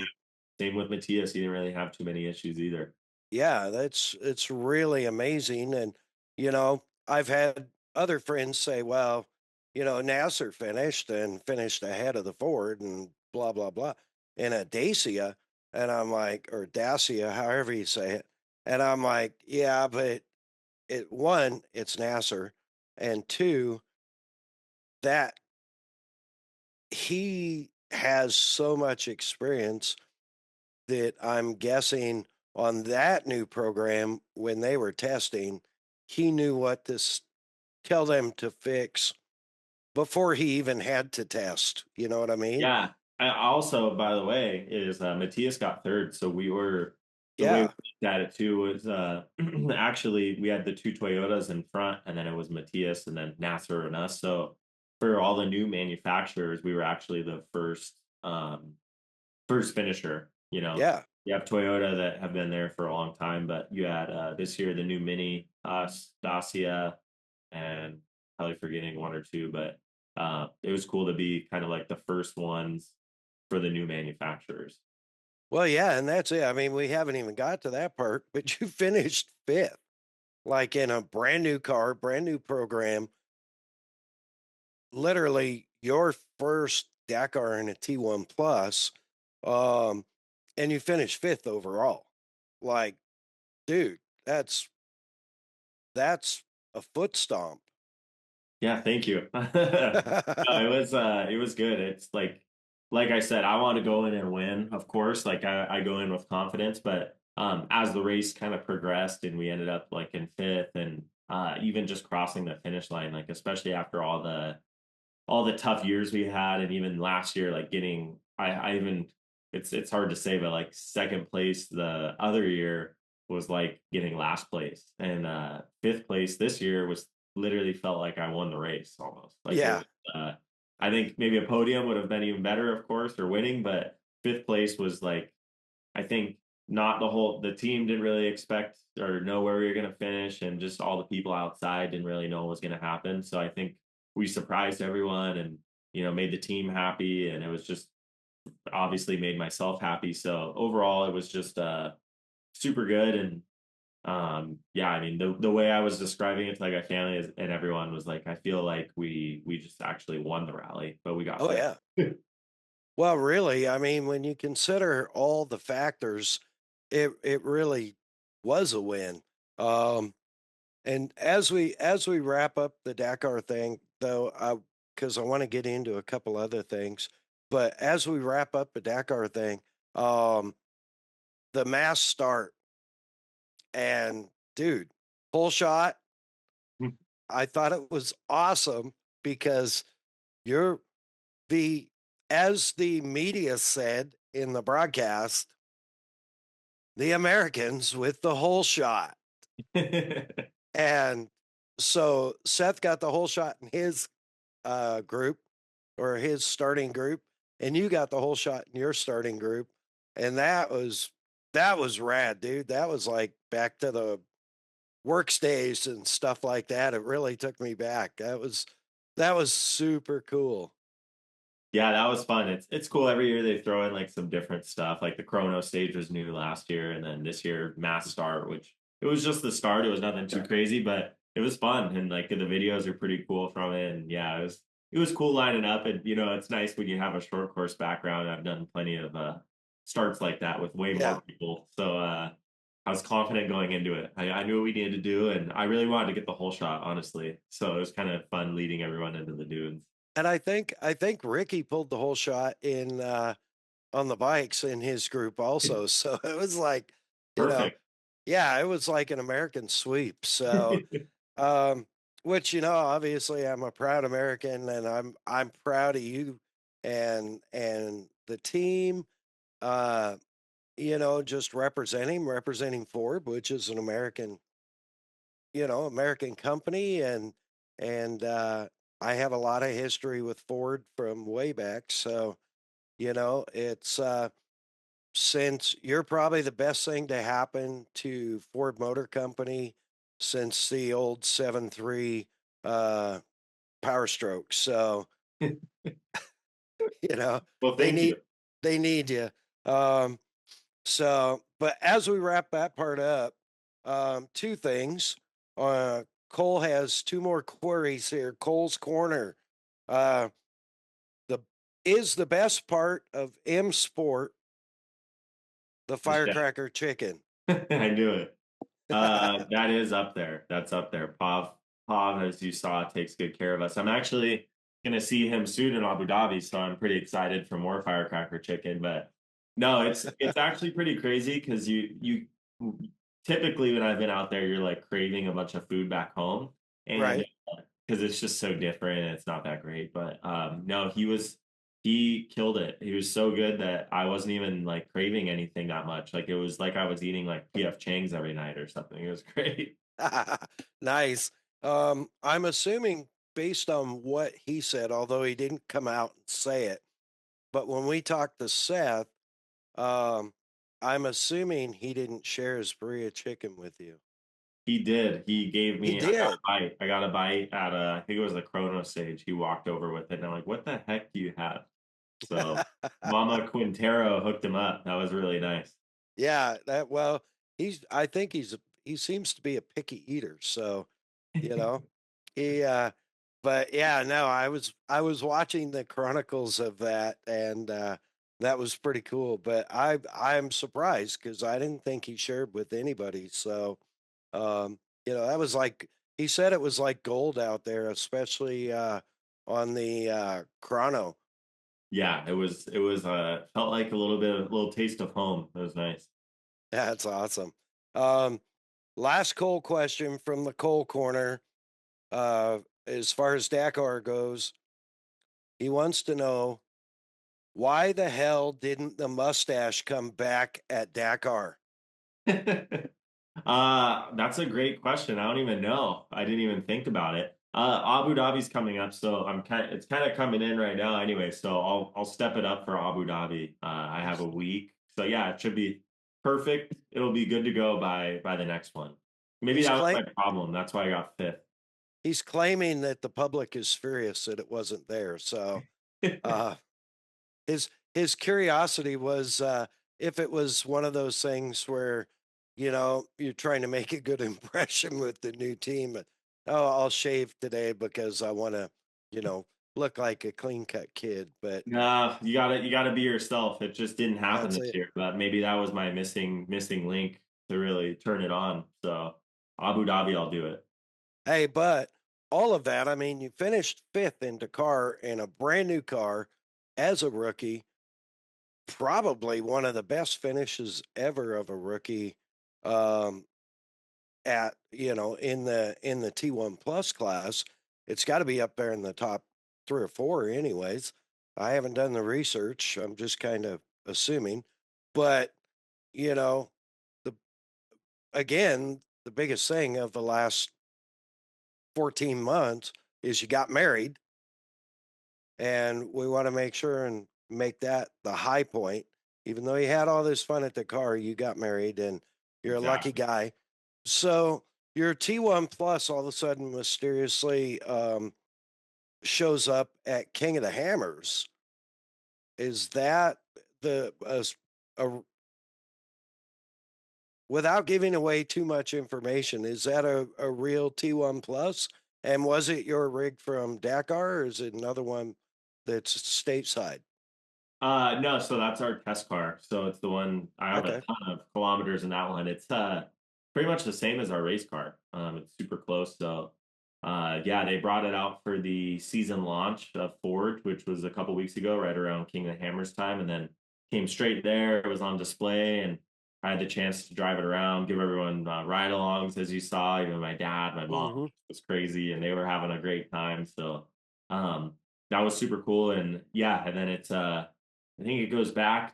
Same with Matthias. He didn't really have too many issues either. Yeah, it's really amazing. And I've had other friends say, well, Nasser finished and finished ahead of the Ford and blah blah blah in a Dacia. And I'm like, or Dacia, however you say it. And I'm like, yeah, but one, it's Nasser, and two, that he has so much experience that I'm guessing on that new program when they were testing, he knew what to tell them to fix before he even had to test. You know what I mean? Yeah. I also, by the way, is Matthias got 3rd. So the way we Yeah. looked at it too was actually we had the 2 Toyotas in front, and then it was Matthias and then Nasser and us. So for all the new manufacturers, we were actually the first finisher. Yeah. You have Toyota that have been there for a long time, but you had this year the new Mini, Dacia, and probably forgetting one or two, but it was cool to be kind of like the first ones for the new manufacturers. Well, yeah. And that's it. I mean, we haven't even got to that part, but you finished 5th, like in a brand new car, brand new program. Literally your first Dakar in a T1 Plus. And you finished 5th overall. Like, dude, that's a foot stomp. Yeah, thank you. No, it was good. It's like I said, I want to go in and win, of course. Like I go in with confidence, but as the race kind of progressed and we ended up like in 5th and even just crossing the finish line, like especially after all the tough years we had, and even last year, like getting I even it's hard to say, but like second place the other year was like getting last place, and fifth place this year was literally felt like I won the race almost. Like it Yeah. was, I think maybe a podium would have been even better, of course, or winning, but fifth place was like, I think not the team didn't really expect or know where we were going to finish, and just all the people outside didn't really know what was going to happen. So I think we surprised everyone, and made the team happy, and it was just obviously made myself happy. So overall, it was just super good. And yeah, I mean, the way I was describing it to like my family and everyone was like, I feel like we just actually won the rally, but we got Oh, fifth. yeah. Well, really, I mean, when you consider all the factors, it really was a win. Um, and as we wrap up the Dakar thing, though, because I want to get into a couple other things, but as we wrap up the Dakar thing, um, the mass start and dude, full shot. I thought it was awesome because you're the as the media said in the broadcast, the Americans with the whole shot. And so Seth got the whole shot in his group or his starting group, and you got the whole shot in your starting group. And that was rad, dude. That was like back to the work days and stuff like that. It really took me back. That was super cool. Yeah, that was fun. It's cool. Every year they throw in like some different stuff. Like the chrono stage was new last year, and then this year mass start, which it was just the start. It was nothing too crazy, but it was fun. And like the videos are pretty cool from it. And yeah, it was cool lining up. And it's nice when you have a short course background. I've done plenty of starts like that with way Yeah. more people. So I was confident going into it. I knew what we needed to do, and I really wanted to get the whole shot, honestly. So it was kind of fun leading everyone into the dunes. And I think Ricky pulled the whole shot in on the bikes in his group also. So it was like, you know, Perfect. yeah, it was like an American sweep. So um which obviously I'm a proud American, and I'm proud of you and the team, uh just representing Ford, which is an American company, and I have a lot of history with Ford from way back. So, it's since you're probably the best thing to happen to Ford Motor Company since the old 7.3 uh Power Stroke. So, you know, Well, they thank need you. they need you. Um but as we wrap that part up, two things. Cole has two more queries here. Cole's Corner. Uh, the is the best part of M Sport the The chef. firecracker chicken? I knew it. That is up there. That's up there. Pav, as you saw, takes good care of us. I'm actually gonna see him soon in Abu Dhabi, so I'm pretty excited for more firecracker chicken. But no, it's actually pretty crazy because you typically when I've been out there, you're like craving a bunch of food back home, and Right. because it's just so different and it's not that great. But no, he killed it. He was so good that I wasn't even like craving anything that much. Like it was like I was eating like PF Chang's every night or something. It was great. Nice. I'm assuming based on what he said, although he didn't come out and say it, but when we talked to Seth, um, I'm assuming he didn't share his burrito chicken with you. He did. He gave He me. I got a did. bite. I got a bite at I think it was the Chrono stage. He walked over with it, and I'm like, "What the heck do you have?" So Mama Quintero hooked him up. That was really nice. Yeah, I think he seems to be a picky eater, so, you know, he but yeah, no, I was watching the chronicles of that, and that was pretty cool, but I'm surprised cuz I didn't think he shared with anybody. So, that was like he said it was like gold out there, especially on the chrono. Yeah, it was felt like a little taste of home. It was nice. That's awesome. Um Last Cole question from the Cole corner. As far as Dakar goes, he wants to know Why the hell didn't the mustache come back at Dakar? That's a great question. I don't even know. I didn't even think about it. Abu Dhabi's coming up, so it's kind of coming in right now anyway. So I'll step it up for Abu Dhabi. I have a week, so yeah, it should be perfect. It'll be good to go by the next one. Maybe He's that was claim my problem. That's why I got fifth. he's claiming that the public is furious that it wasn't there. So uh, his curiosity was if it was one of those things where you're trying to make a good impression with the new team. Oh, I'll shave today because I want to look like a clean cut kid. But Nah, you gotta be yourself. It just didn't happen that's this it. year. But maybe that was my missing link to really turn it on. So Abu Dhabi, I'll do it. Hey, but all of that, I mean, you finished fifth in Dakar in a brand new car as a rookie, probably one of the best finishes ever of a rookie. Um, at in the T1 Plus class, it's got to be up there in the top 3 or 4, anyways. I haven't done the research. I'm just kind of assuming, but you know, the again, the biggest thing of the last 14 months is you got married, and we want to make sure and make that the high point. Even though you had all this fun at the car, you got married, and you're a lucky Exactly. guy. So your T1 Plus all of a sudden mysteriously shows up at King of the Hammers. Is that the a, without giving away too much information? Is that a real T1 Plus? And was it your rig from Dakar, or is it another one that's stateside? No, so that's our test car. So it's the one I have a Okay. ton of kilometers in that one. It's pretty much the same as our race car. It's super close. So yeah, they brought it out for the season launch of Ford, which was a couple weeks ago, right around King of the Hammers time, and then came straight there. It was on display, and I had the chance to drive it around, give everyone ride-alongs, as you saw. Even my dad, my mom, Mm-hmm. was crazy, and they were having a great time. So um, that was super cool. And yeah, and then it's I think it goes back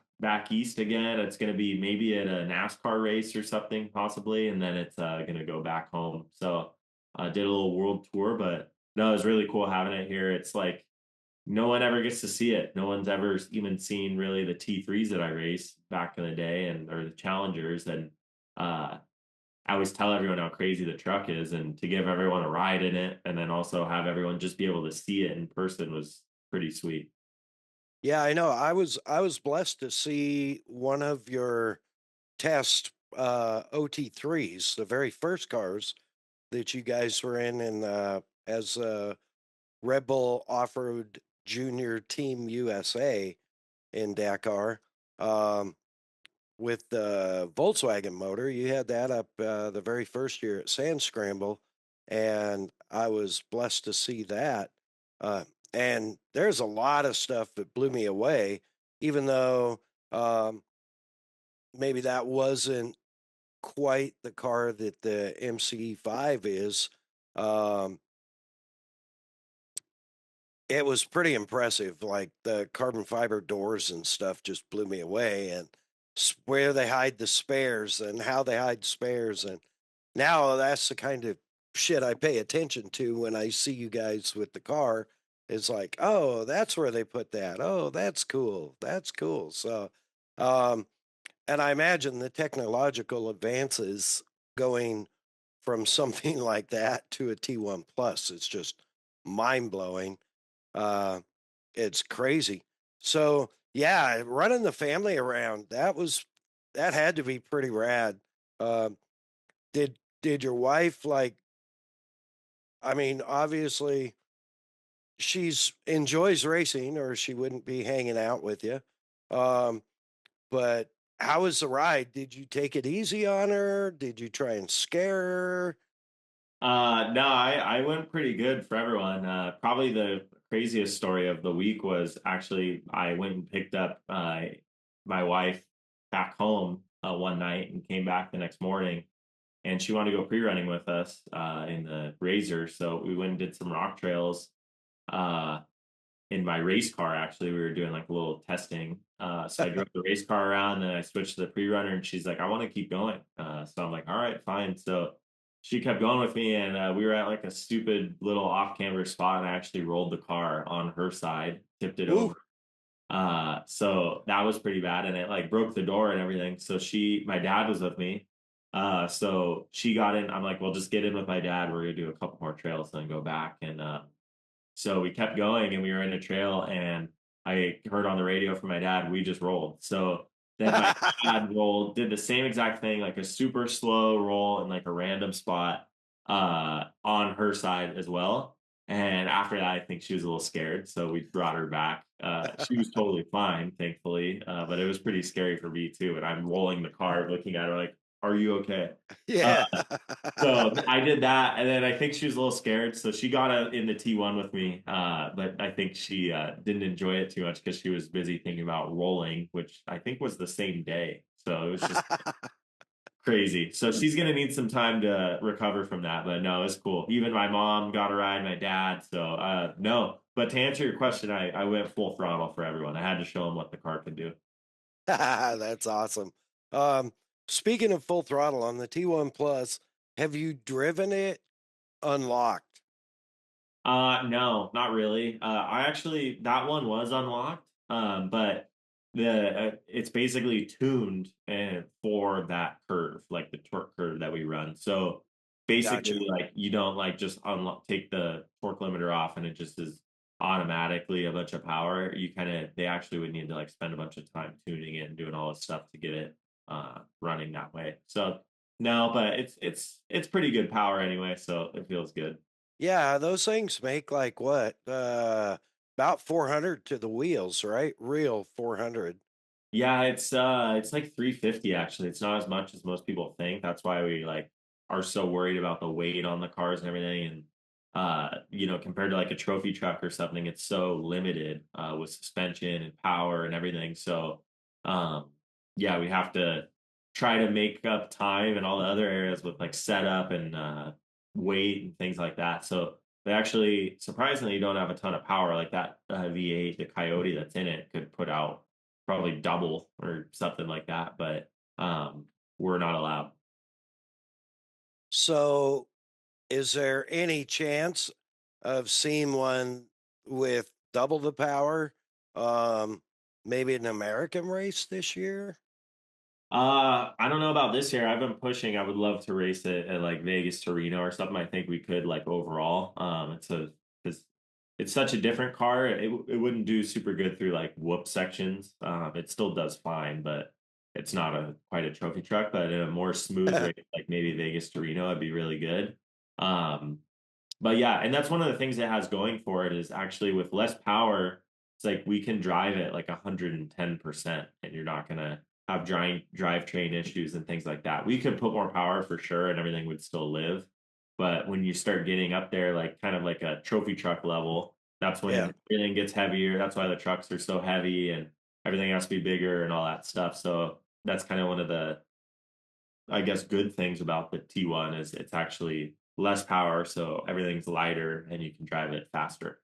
east again. It's going to be maybe at a NASCAR race or something, possibly, and then it's going to go back home. So I did a little world tour, but no, it was really cool having it here. It's like no one ever gets to see it. No one's ever even seen really the T3s that I raced back in the day, and or the Challengers. And uh, I always tell everyone how crazy the truck is, and to give everyone a ride in it, and then also have everyone just be able to see it in person was pretty sweet. Yeah, I know. I was blessed to see one of your test OT3s, the very first cars that you guys were in as Red Bull Off-Road Junior Team USA in Dakar. Um, with the Volkswagen motor, you had that up the very first year at Sand Scramble, and I was blessed to see that. Uh, and there's a lot of stuff that blew me away, even though um, maybe that wasn't quite the car that the MC5 is. Um, it was pretty impressive. Like the carbon fiber doors and stuff just blew me away, and where they hide the spares and how they hide spares. And now that's the kind of shit I pay attention to when I see you guys with the car. It's like, oh, that's where they put that. Oh, that's cool. That's cool. So, um, and I imagine the technological advances going from something like that to a T1 Plus, it's just mind blowing. Uh, it's crazy. So yeah, running the family around, that had to be pretty rad. Um, did your wife like? I mean, obviously she's enjoys racing, or she wouldn't be hanging out with you. Um, but how was the ride? Did you take it easy on her? Did you try and scare her? No, I went pretty good for everyone. Probably the craziest story of the week was actually I went and picked up my wife back home one night and came back the next morning, and she wanted to go pre-running with us in the Razor. So we went and did some rock trails. Uh, in my race car. Actually, we were doing like a little testing. So I drove the race car around, and I switched to the pre-runner, and she's like, "I want to keep going." So I'm like, "All right, fine." So she kept going with me, and we were at like a stupid little off-camber spot, and I actually rolled the car on her side, tipped it Ooh. over. So that was pretty bad, and it like broke the door and everything. So my dad was with me. So she got in. I'm like, well, just get in with my dad. We're gonna do a couple more trails and then go back. And so we kept going, and we were in a trail, and I heard on the radio from my dad, we just rolled. So then my dad did the same exact thing, like a super slow roll in like a random spot on her side as well. And after that, I think she was a little scared. So we brought her back. She was totally fine, thankfully. But it was pretty scary for me too. And I'm rolling the car, looking at her like, "Are you okay?" Yeah. So I did that, and then I think she was a little scared, so she got in the T1 with me. But I think she didn't enjoy it too much because she was busy thinking about rolling, which I think was the same day. So it was just crazy. So she's gonna need some time to recover from that. But no, it's cool. Even my mom got a ride, my dad. So no. But to answer your question, I went full throttle for everyone. I had to show them what the car could do. That's awesome. Um, Speaking of full throttle on the T1 Plus, have you driven it unlocked? No, not really. I actually that one was unlocked. But it's basically tuned for that curve, like the torque curve that we run. So Gotcha. basically, like you don't like just unlock take the torque limiter off and it just is automatically a bunch of power. They actually would need to like spend a bunch of time tuning it and doing all this stuff to get it running that way. So no, but it's pretty good power anyway, so it feels good. Yeah, those things make like what? About 400 to the wheels, right? Real 400. Yeah, it's like 350 actually. It's not as much as most people think. That's why we like are so worried about the weight on the cars and everything. And compared to like a trophy truck or something, it's so limited with suspension and power and everything. So um yeah, we have to try to make up time in all the other areas with like setup and weight and things like that. So they actually surprisingly don't have a ton of power like that V8, the Coyote that's in it could put out probably double or something like that, but we're not allowed. So, is there any chance of seeing one with double the power? Um, Maybe an American race this year? I don't know about this year. I've been pushing. I would love to race it at like Vegas to Reno or something. I think we could like overall. It's it's such a different car. It wouldn't do super good through like whoop sections. It still does fine, but it's not quite a trophy truck. But in a more smooth race, like maybe Vegas to Reno, it'd be really good. Um, but yeah, and that's one of the things it has going for it is actually with less power, it's like we can drive it like 110%, and you're not gonna have drivetrain issues and things like that. We could put more power for sure, and everything would still live. But when you start getting up there, like kind of like a trophy truck level, that's Yeah. when everything gets heavier. That's why the trucks are so heavy, and everything has to be bigger and all that stuff. So that's kind of one of the, I guess, good things about the T1 is it's actually less power, so everything's lighter and you can drive it faster.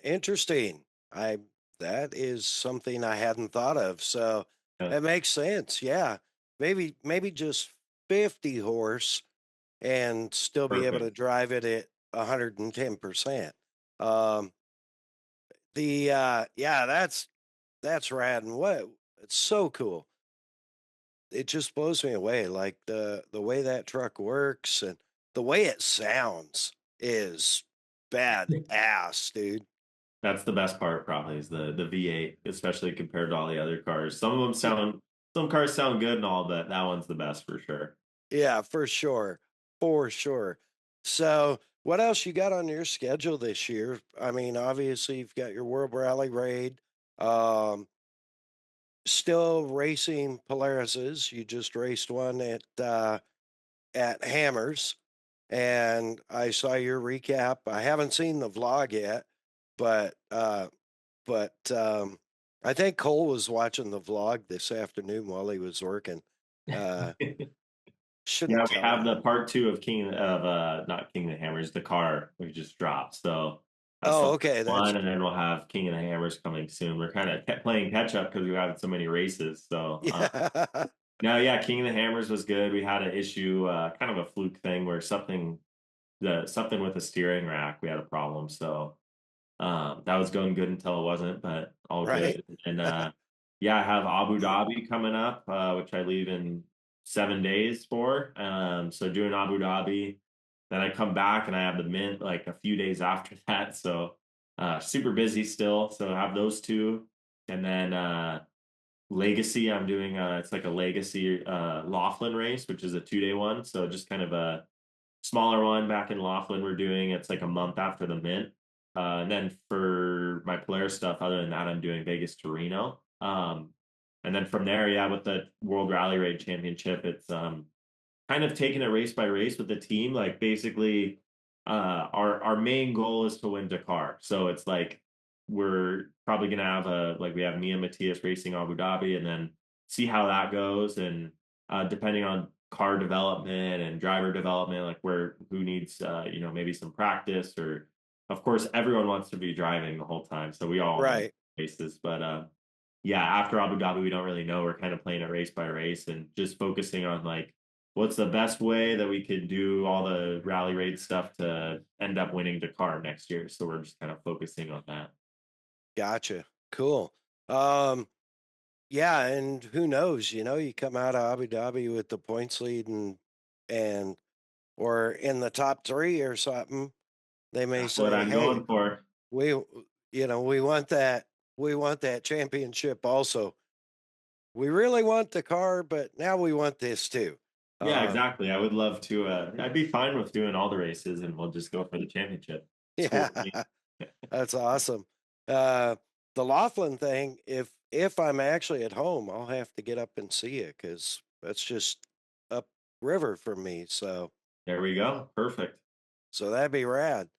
Interesting. I That is something I hadn't thought of. So Yeah. it makes sense. Yeah. Maybe just 50 horse and still be able to Perfect. drive it at 110%. Um yeah, that's rad. And what it's so cool. It just blows me away. Like the way that truck works and the way it sounds is badass, dude. That's the best part, probably, is the V8, especially compared to all the other cars. Some cars sound good and all, but that one's the best for sure. Yeah, for sure. For sure. So, what else you got on your schedule this year? I mean, obviously you've got your World Rally Raid. Um, Still racing Polarises. You just raced one at Hammers, and I saw your recap. I haven't seen the vlog yet, but I think Cole was watching the vlog this afternoon while he was working. Uh, should Yeah, have we tell have him. the part two of King of not King of the Hammers, the car we just dropped. So That's the Oh, last okay. That's one, and then we'll have King of the Hammers coming soon. We're kind of playing catch up because we have so many races. So yeah. no, yeah, King of the Hammers was good. We had an issue, kind of a fluke thing where something with the steering rack, we had a problem. So that was going good until it wasn't, but all Right. good. And yeah, I have Abu Dhabi coming up, which I leave in 7 days for. So doing Abu Dhabi, then I come back and I have the Mint like a few days after that. So super busy still. So I have those two, and then Legacy. I'm doing it's like a Legacy Laughlin race, which is a 2 day one. So just kind of a smaller one back in Laughlin we're doing. It's like a month after the Mint. And then for my Polaris stuff, other than that, I'm doing Vegas to Reno. And then from there, yeah, with the World Rally Raid Championship, it's kind of taking it race by race with the team. Like basically, our main goal is to win Dakar. So it's like we're probably gonna have we have me and Matthias racing Abu Dhabi, and then see how that goes. And depending on car development and driver development, like who needs maybe some practice, or of course everyone wants to be driving the whole time, so we all want Right. races. But yeah, after Abu Dhabi, we don't really know. We're kind of playing it race by race and just focusing on like what's the best way that we could do all the rally raid stuff to end up winning Dakar next year. So we're just kind of focusing on that. Gotcha. Cool. Um, yeah, and who knows, you come out of Abu Dhabi with the points lead and or in the top 3 or something, they may That's what say, I'm "Hey, going for. we we want that championship also. We really want the car, but now we want this too." Yeah, Um, exactly. I would love to. I'd be fine with doing all the races, and we'll just go for the championship. It's cool yeah, for me. that's awesome. Uh, the Laughlin thing, if I'm actually at home, I'll have to get up and see it because that's just up river from me. There we go. Perfect. So that'd be rad,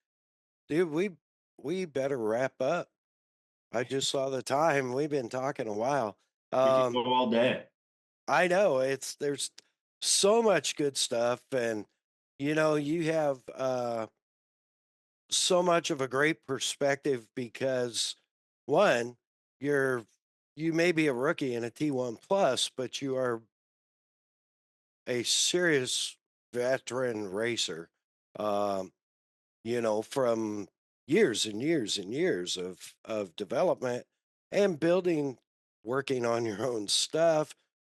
dude. We better wrap up. I just saw the time. We've been talking a while. We could Um, go all day. I know there's so much good stuff, and you have so much of a great perspective because one, you may be a rookie in a T1 plus, but you are a serious veteran racer. Um, from years and years and years of development and building, working on your own stuff.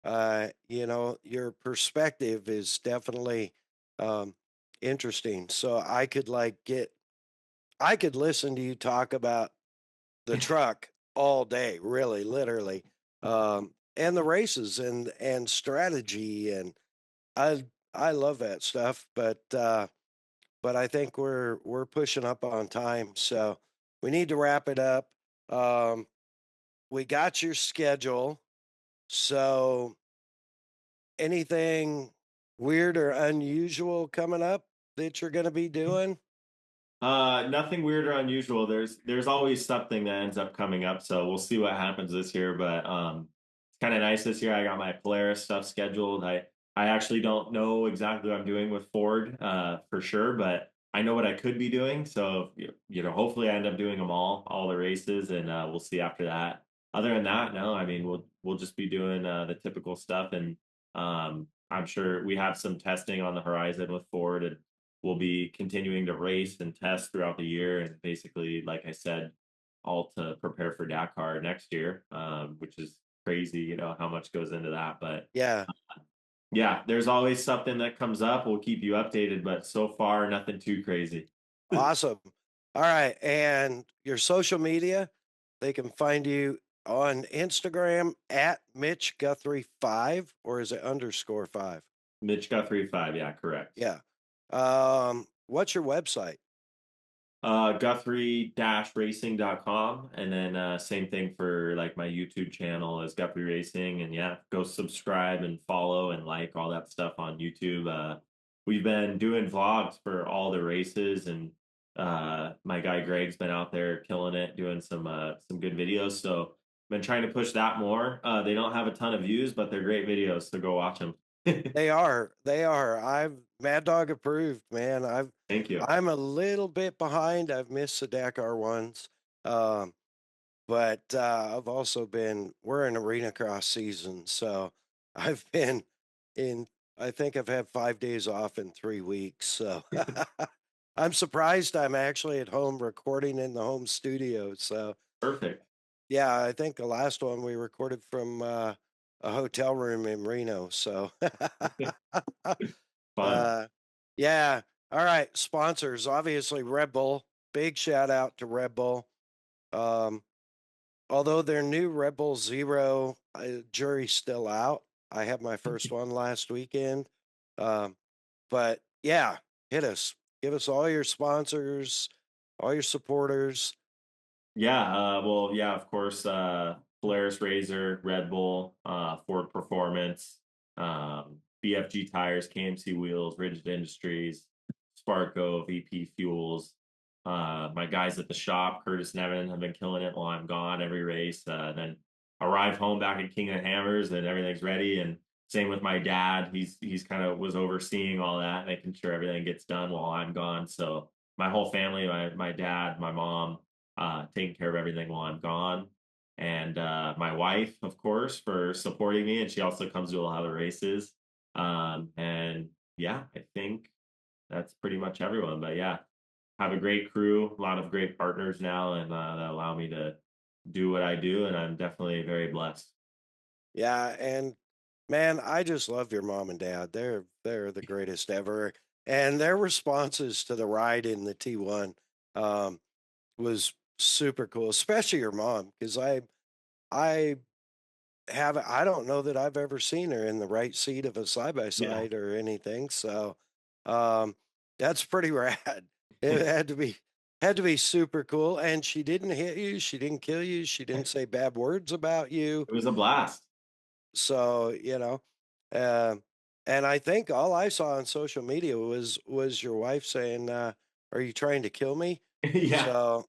Your perspective is definitely um, interesting. So I could listen to you talk about the truck all day, really, literally, and the races and strategy, and I I love that stuff. But I think we're pushing up on time, so we need to wrap it up. Um, we got your schedule, so anything weird or unusual coming up that you're going to be doing? Nothing weird or unusual. There's always something that ends up coming up, so we'll see what happens this year. But it's kind of nice this year. I got my Polaris stuff scheduled. I actually don't know exactly what I'm doing with Ford for sure, but I know what I could be doing. So hopefully I end up doing them all the races, and we'll see after that. Other than that, no, I mean we'll just be doing the typical stuff, and I'm sure we have some testing on the horizon with Ford, and we'll be continuing to race and test throughout the year, and basically, like I said, all to prepare for Dakar next year, which is crazy, how much goes into that. But Yeah, yeah, there's always something that comes up. We'll keep you updated, but so far, nothing too crazy. awesome. All right, and your social media, they can find you on Instagram at Mitch Guthrie 5, or is it _5? Mitch Guthrie 5, yeah, correct. Yeah. What's your website? Guthrie-racing.com, and then same thing for like my YouTube channel is Guthrie Racing, and yeah, go subscribe and follow and like all that stuff on YouTube. We've been doing vlogs for all the races, and my guy Greg's been out there killing it, doing some good videos. So been trying to push that more. They don't have a ton of views, but they're great videos, so go watch them. They are. They are. I'm Mad Dog approved, man. Thank you. I'm a little bit behind. I've missed the Dakar ones. Um, but I've also we're in arena cross season. So I've been in, I think I've had 5 days off in 3 weeks. So I'm surprised I'm actually at home recording in the home studio. So Perfect. yeah, I think the last one we recorded from a hotel room in Reno. So Fun. yeah. All right. Sponsors, obviously Red Bull. Big shout out to Red Bull. Um, although their new Red Bull Zero jury's still out. I had my first one last weekend. Um, but yeah, hit us. Give us all your sponsors, all your supporters. Yeah, well, yeah, of course, Polaris Razor, Red Bull, Ford Performance, BFG Tires, KMC Wheels, Rigid Industries, Sparco, VP Fuels. My guys at the shop, Curtis and Evan, have been killing it while I'm gone every race. Then arrive home back at King of the Hammers and everything's ready. And same with my dad. He's kind of was overseeing all that, making sure everything gets done while I'm gone. So my whole family, my dad, my mom, taking care of everything while I'm gone. And my wife, of course, for supporting me. And she also comes to a lot of the races. And yeah, I think that's pretty much everyone. But yeah, have a great crew, a lot of great partners now, and that allow me to do what I do. And I'm definitely very blessed. Yeah, and man, I just love your mom and dad. They're the greatest ever. And their responses to the ride in the T1 um, was super cool, especially your mom, because I I don't know that I've ever seen her in the right seat of a side by Yeah. side or anything. So um, that's pretty rad. It had to be super cool. And she didn't hit you, she didn't kill you, she didn't say bad words about you. It was a blast. So, um, and I think all I saw on social media was your wife saying, "Are you trying to kill me?" Yeah. So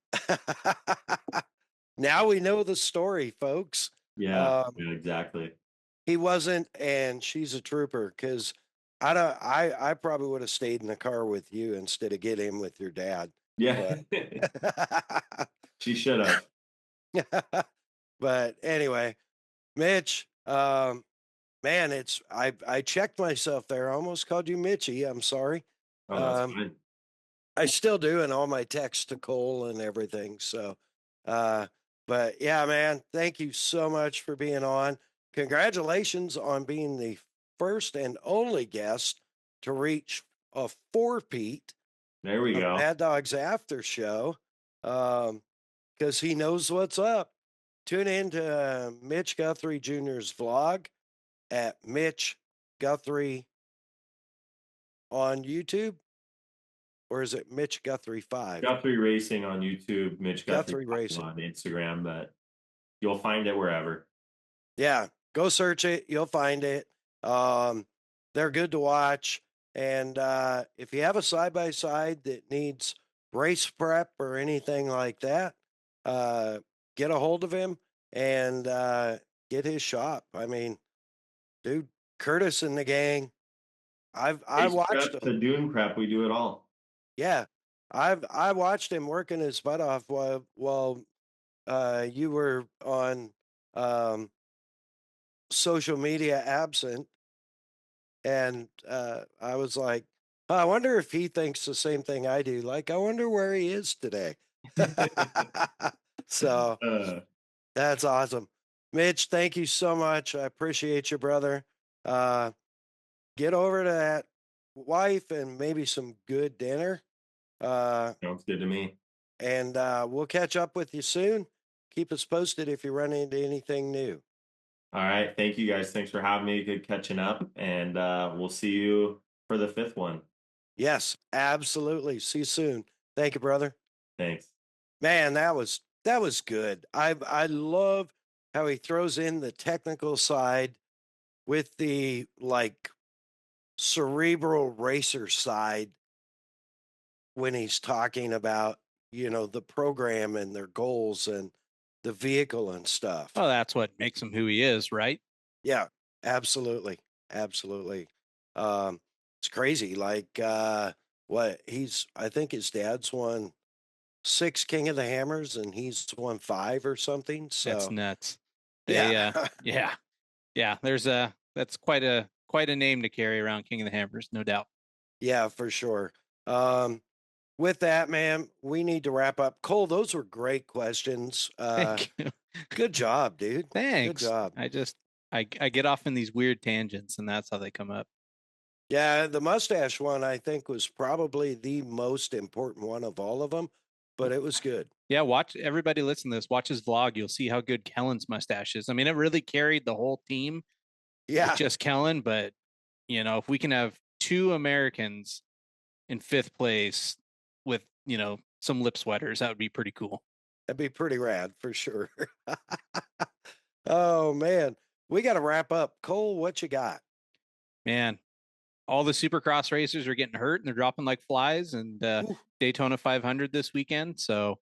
now we know the story, folks. Yeah. Um, Yeah, exactly. he wasn't, and she's a trooper because I don't. I probably would have stayed in the car with you instead of get in with your dad. Yeah. But She should have. but anyway, Mitch. Man, I checked myself there. I almost called you Mitchy. I'm sorry. Oh, that's Um, fine. I still do in all my texts to Cole and everything. So, uh, but yeah, man, thank you so much for being on. Congratulations on being the first and only guest to reach a four-peat There we of go. MAddOG'S after show. Because he knows what's up. Tune in to Mitch Guthrie Jr.'s vlog at Mitch Guthrie on YouTube, or is it Mitch Guthrie 5? Guthrie Racing on YouTube, Mitch Guthrie Guthrie Racing. on Instagram, but you'll find it wherever. Yeah, go search it. You'll find it. Um, they're good to watch. And if you have a side by side that needs race prep or anything like that, get a hold of him and get his shop. I mean, dude, Curtis and the gang. I Race watched prep to them. dune prep, we do it all. Yeah, I watched him working his butt off while you were on um, social media absent, and I was like, "Huh, I wonder if he thinks the same thing I do. Like, I wonder where he is today." So uh, that's awesome, Mitch. Thank you so much. I appreciate you, brother. Uh, get over to that wife and maybe some good dinner. Sounds good to me. And we'll catch up with you soon. Keep us posted if you run into anything new. All right. Thank you guys. Thanks for having me. Good catching up. And we'll see you for the fifth one. Yes, absolutely. See you soon. Thank you, brother. Thanks. Man, that was good. I love how he throws in the technical side with the like cerebral racer side when he's talking about, the program and their goals and the vehicle and stuff. Well, that's what makes him who he is, right? Yeah, absolutely. absolutely. It's crazy. Like, I think his dad's won 6 King of the Hammers and he's won 5 or something. That's So, nuts. They, yeah. yeah, yeah. That's quite a name to carry around, King of the Hammers, no doubt. Yeah, for sure. Um, with that, man, we need to wrap up. Cole, those were great questions. Thank you. Good job, dude. Good Thanks. job. I get off in these weird tangents, and that's how they come up. Yeah, the mustache one I think was probably the most important one of all of them, but it was good. Yeah, watch everybody listen to this. Watch his vlog. You'll see how good Kellen's mustache is. I mean, it really carried the whole team with Yeah, just Kellen, but if we can have 2 Americans in 5th place with, some lip sweaters, that would be pretty cool. that'd be pretty rad for sure. Oh man, we got to wrap up. Cole, what you got? Man, all the Supercross racers are getting hurt and they're dropping like flies, and Daytona 500 this weekend. So,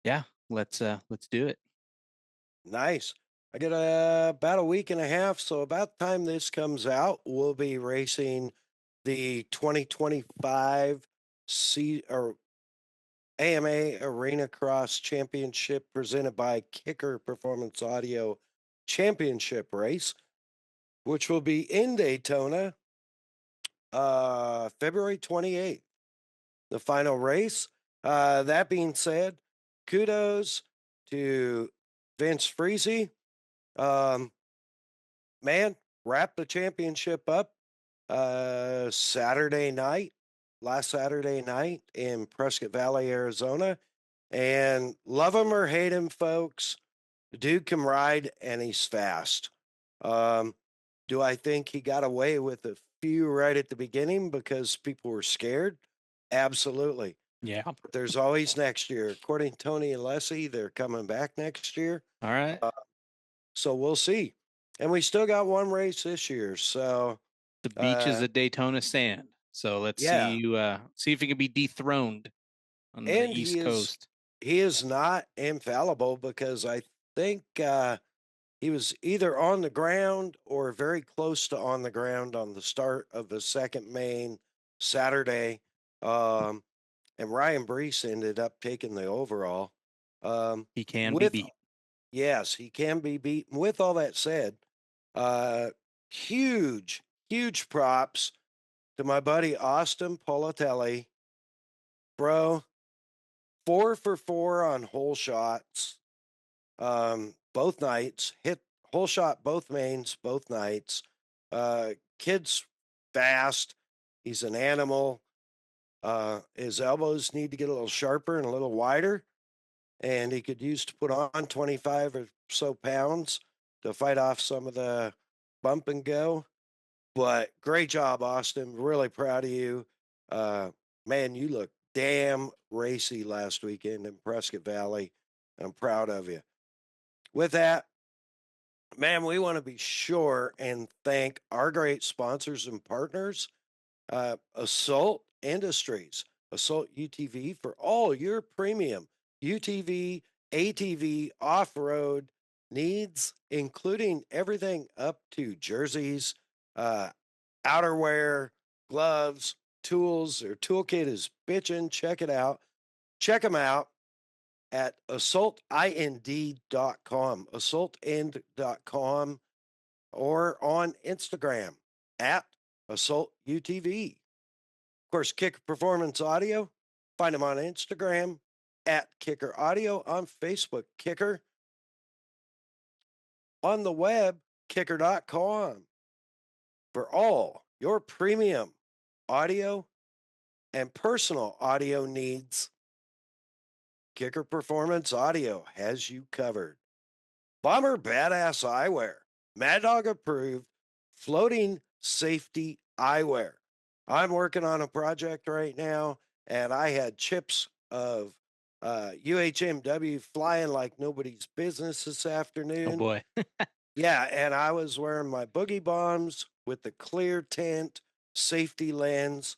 yeah, let's do it. Nice. I got about a week and a half, so about the time this comes out, we'll be racing the 2025 AMA Arena Cross Championship presented by Kicker Performance Audio Championship race, which will be in Daytona, February 28th. The final race. That being said, kudos to Vince Freese. Man, wrap the championship up last Saturday night in Prescott Valley, Arizona. And love him or hate him, folks, the dude can ride and he's fast. Do I think he got away with a few right at the beginning because people were scared? Absolutely. Yeah. But there's always next year. According to Tony and Leslie, they're coming back next year. All right. So we'll see. And we still got one race this year. So the beach is a Daytona sand. So let's see if he can be dethroned on the East Coast. He is not infallible because I think he was either on the ground or very close to on the ground on the start of the second main Saturday. And Ryan Brees ended up taking the overall. He can be beat. Yes, he can be beaten. With all that said, huge props to my buddy Austin Politelli. Bro, 4 for 4 on hole shots. Both nights, hit hole shot both mains, both nights. Kid's fast. He's an animal. His elbows need to get a little sharper and a little wider, and he could use to put on 25 or so pounds to fight off some of the bump and go. But great job, Austin. Really proud of you. Man, you look damn racy last weekend in Prescott Valley. I'm proud of you. With that, man, we want to be sure and thank our great sponsors and partners, Assault Industries, Assault UTV, for all your premium UTV, ATV, off-road needs, including everything up to jerseys, outerwear, gloves, tools. Their toolkit is bitchin'. Check it out. Check them out at assaultind.com, assaultind.com, or on Instagram at assaultutv. Of course, Kicker Performance Audio. Find them on Instagram at Kicker Audio, on Facebook, Kicker. On the web, kicker.com. For all your premium audio and personal audio needs, Kicker Performance Audio has you covered. Bomber Badass Eyewear, MAddOG approved floating safety eyewear. I'm working on a project right now, and I had chips of UHMW flying like nobody's business this afternoon. Oh boy. Yeah, and I was wearing my boogie bombs with the clear tint safety lens,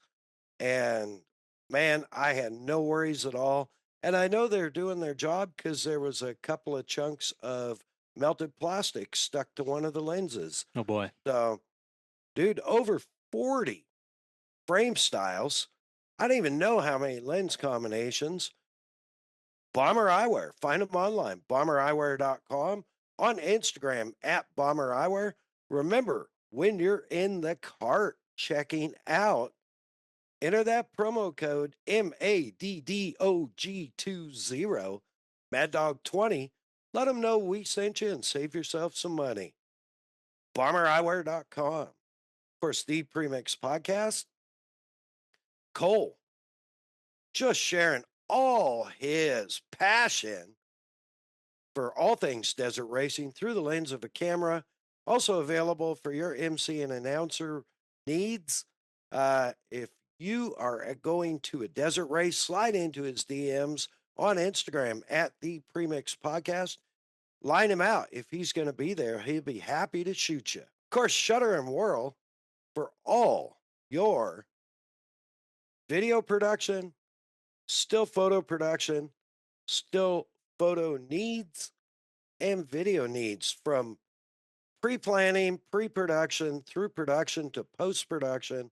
and man, I had no worries at all. And I know they're doing their job because there was a couple of chunks of melted plastic stuck to one of the lenses. Oh boy. So Dude, over 40 frame styles. I don't even know how many lens combinations. Bomber Eyewear. Find them online, bombereyewear.com, on Instagram at Bomber Eyewear. Remember, when you're in the cart checking out, enter that promo code MADDOG20, MAddOG20. Let them know we sent you and save yourself some money. BomberEyewear.com. Of course, the Premix Podcast. Cole, just sharing all his passion for all things desert racing through the lens of a camera. Also available for your MC and announcer needs. If you are going to a desert race, slide into his DMs on Instagram at the Premix Podcast. Line him out. If he's going to be there, he'll be happy to shoot you. Of course, Shutter and Whirl for all your video production, still photo production, still photo needs, and video needs, from pre-planning, pre-production, through production to post-production.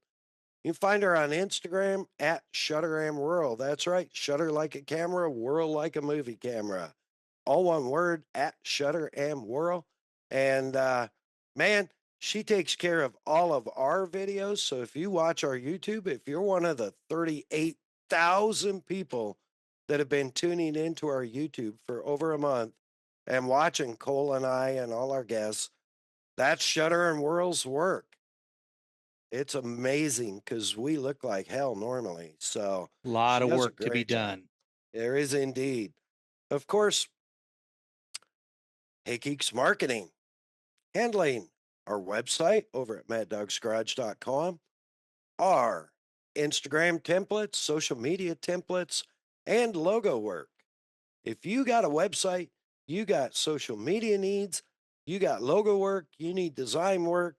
You can find her on Instagram at ShutterAndWhirl. That's right, Shutter like a camera, whirl like a movie camera. All one word, at ShutterAndWhirl. And man, she takes care of all of our videos. So if you watch our YouTube, if you're one of the 38,000 people that have been tuning into our YouTube for over a month and watching Cole and I and all our guests, that's Shutter and Whirl's work. It's amazing because we look like hell normally. So A lot she of does a work to be great job. done. There is indeed. Of course, Hey Geeks Marketing, handling our website over at MAddOG'SGarage.com, our Instagram templates, social media templates, and logo work. If you got a website, you got social media needs, you got logo work, you need design work,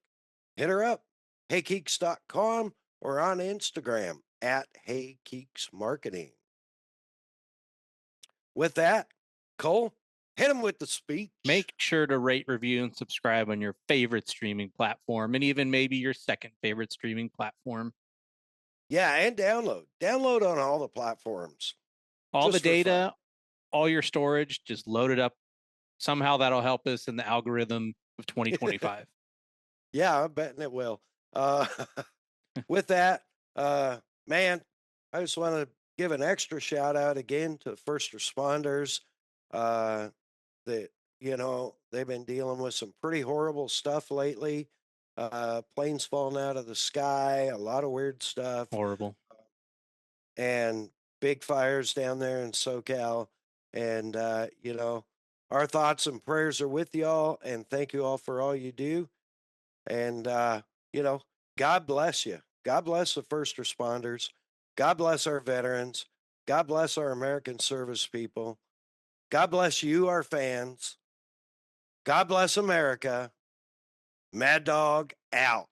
hit her up, heygeeks.com, or on Instagram at heygeeksmarketing. With that, Cole, hit him with the speech. Make sure to rate, review, and subscribe on your favorite streaming platform, and even maybe your second favorite streaming platform. Yeah, and download. Download on all the platforms. All Just the for data, fun. all your storage, just load it up. Somehow that'll help us in the algorithm of 2025. Yeah, I'm betting it will. With that, man, I just want to give an extra shout out again to first responders. That, you know, they've been dealing with some pretty horrible stuff lately. Planes falling out of the sky, a lot of weird stuff, Horrible. and big fires down there in SoCal. And, you know, our thoughts and prayers are with y'all, and thank you all for all you do. And, you know, God bless you. God bless the first responders. God bless our veterans. God bless our American service people. God bless you, our fans. God bless America. Mad Dog out.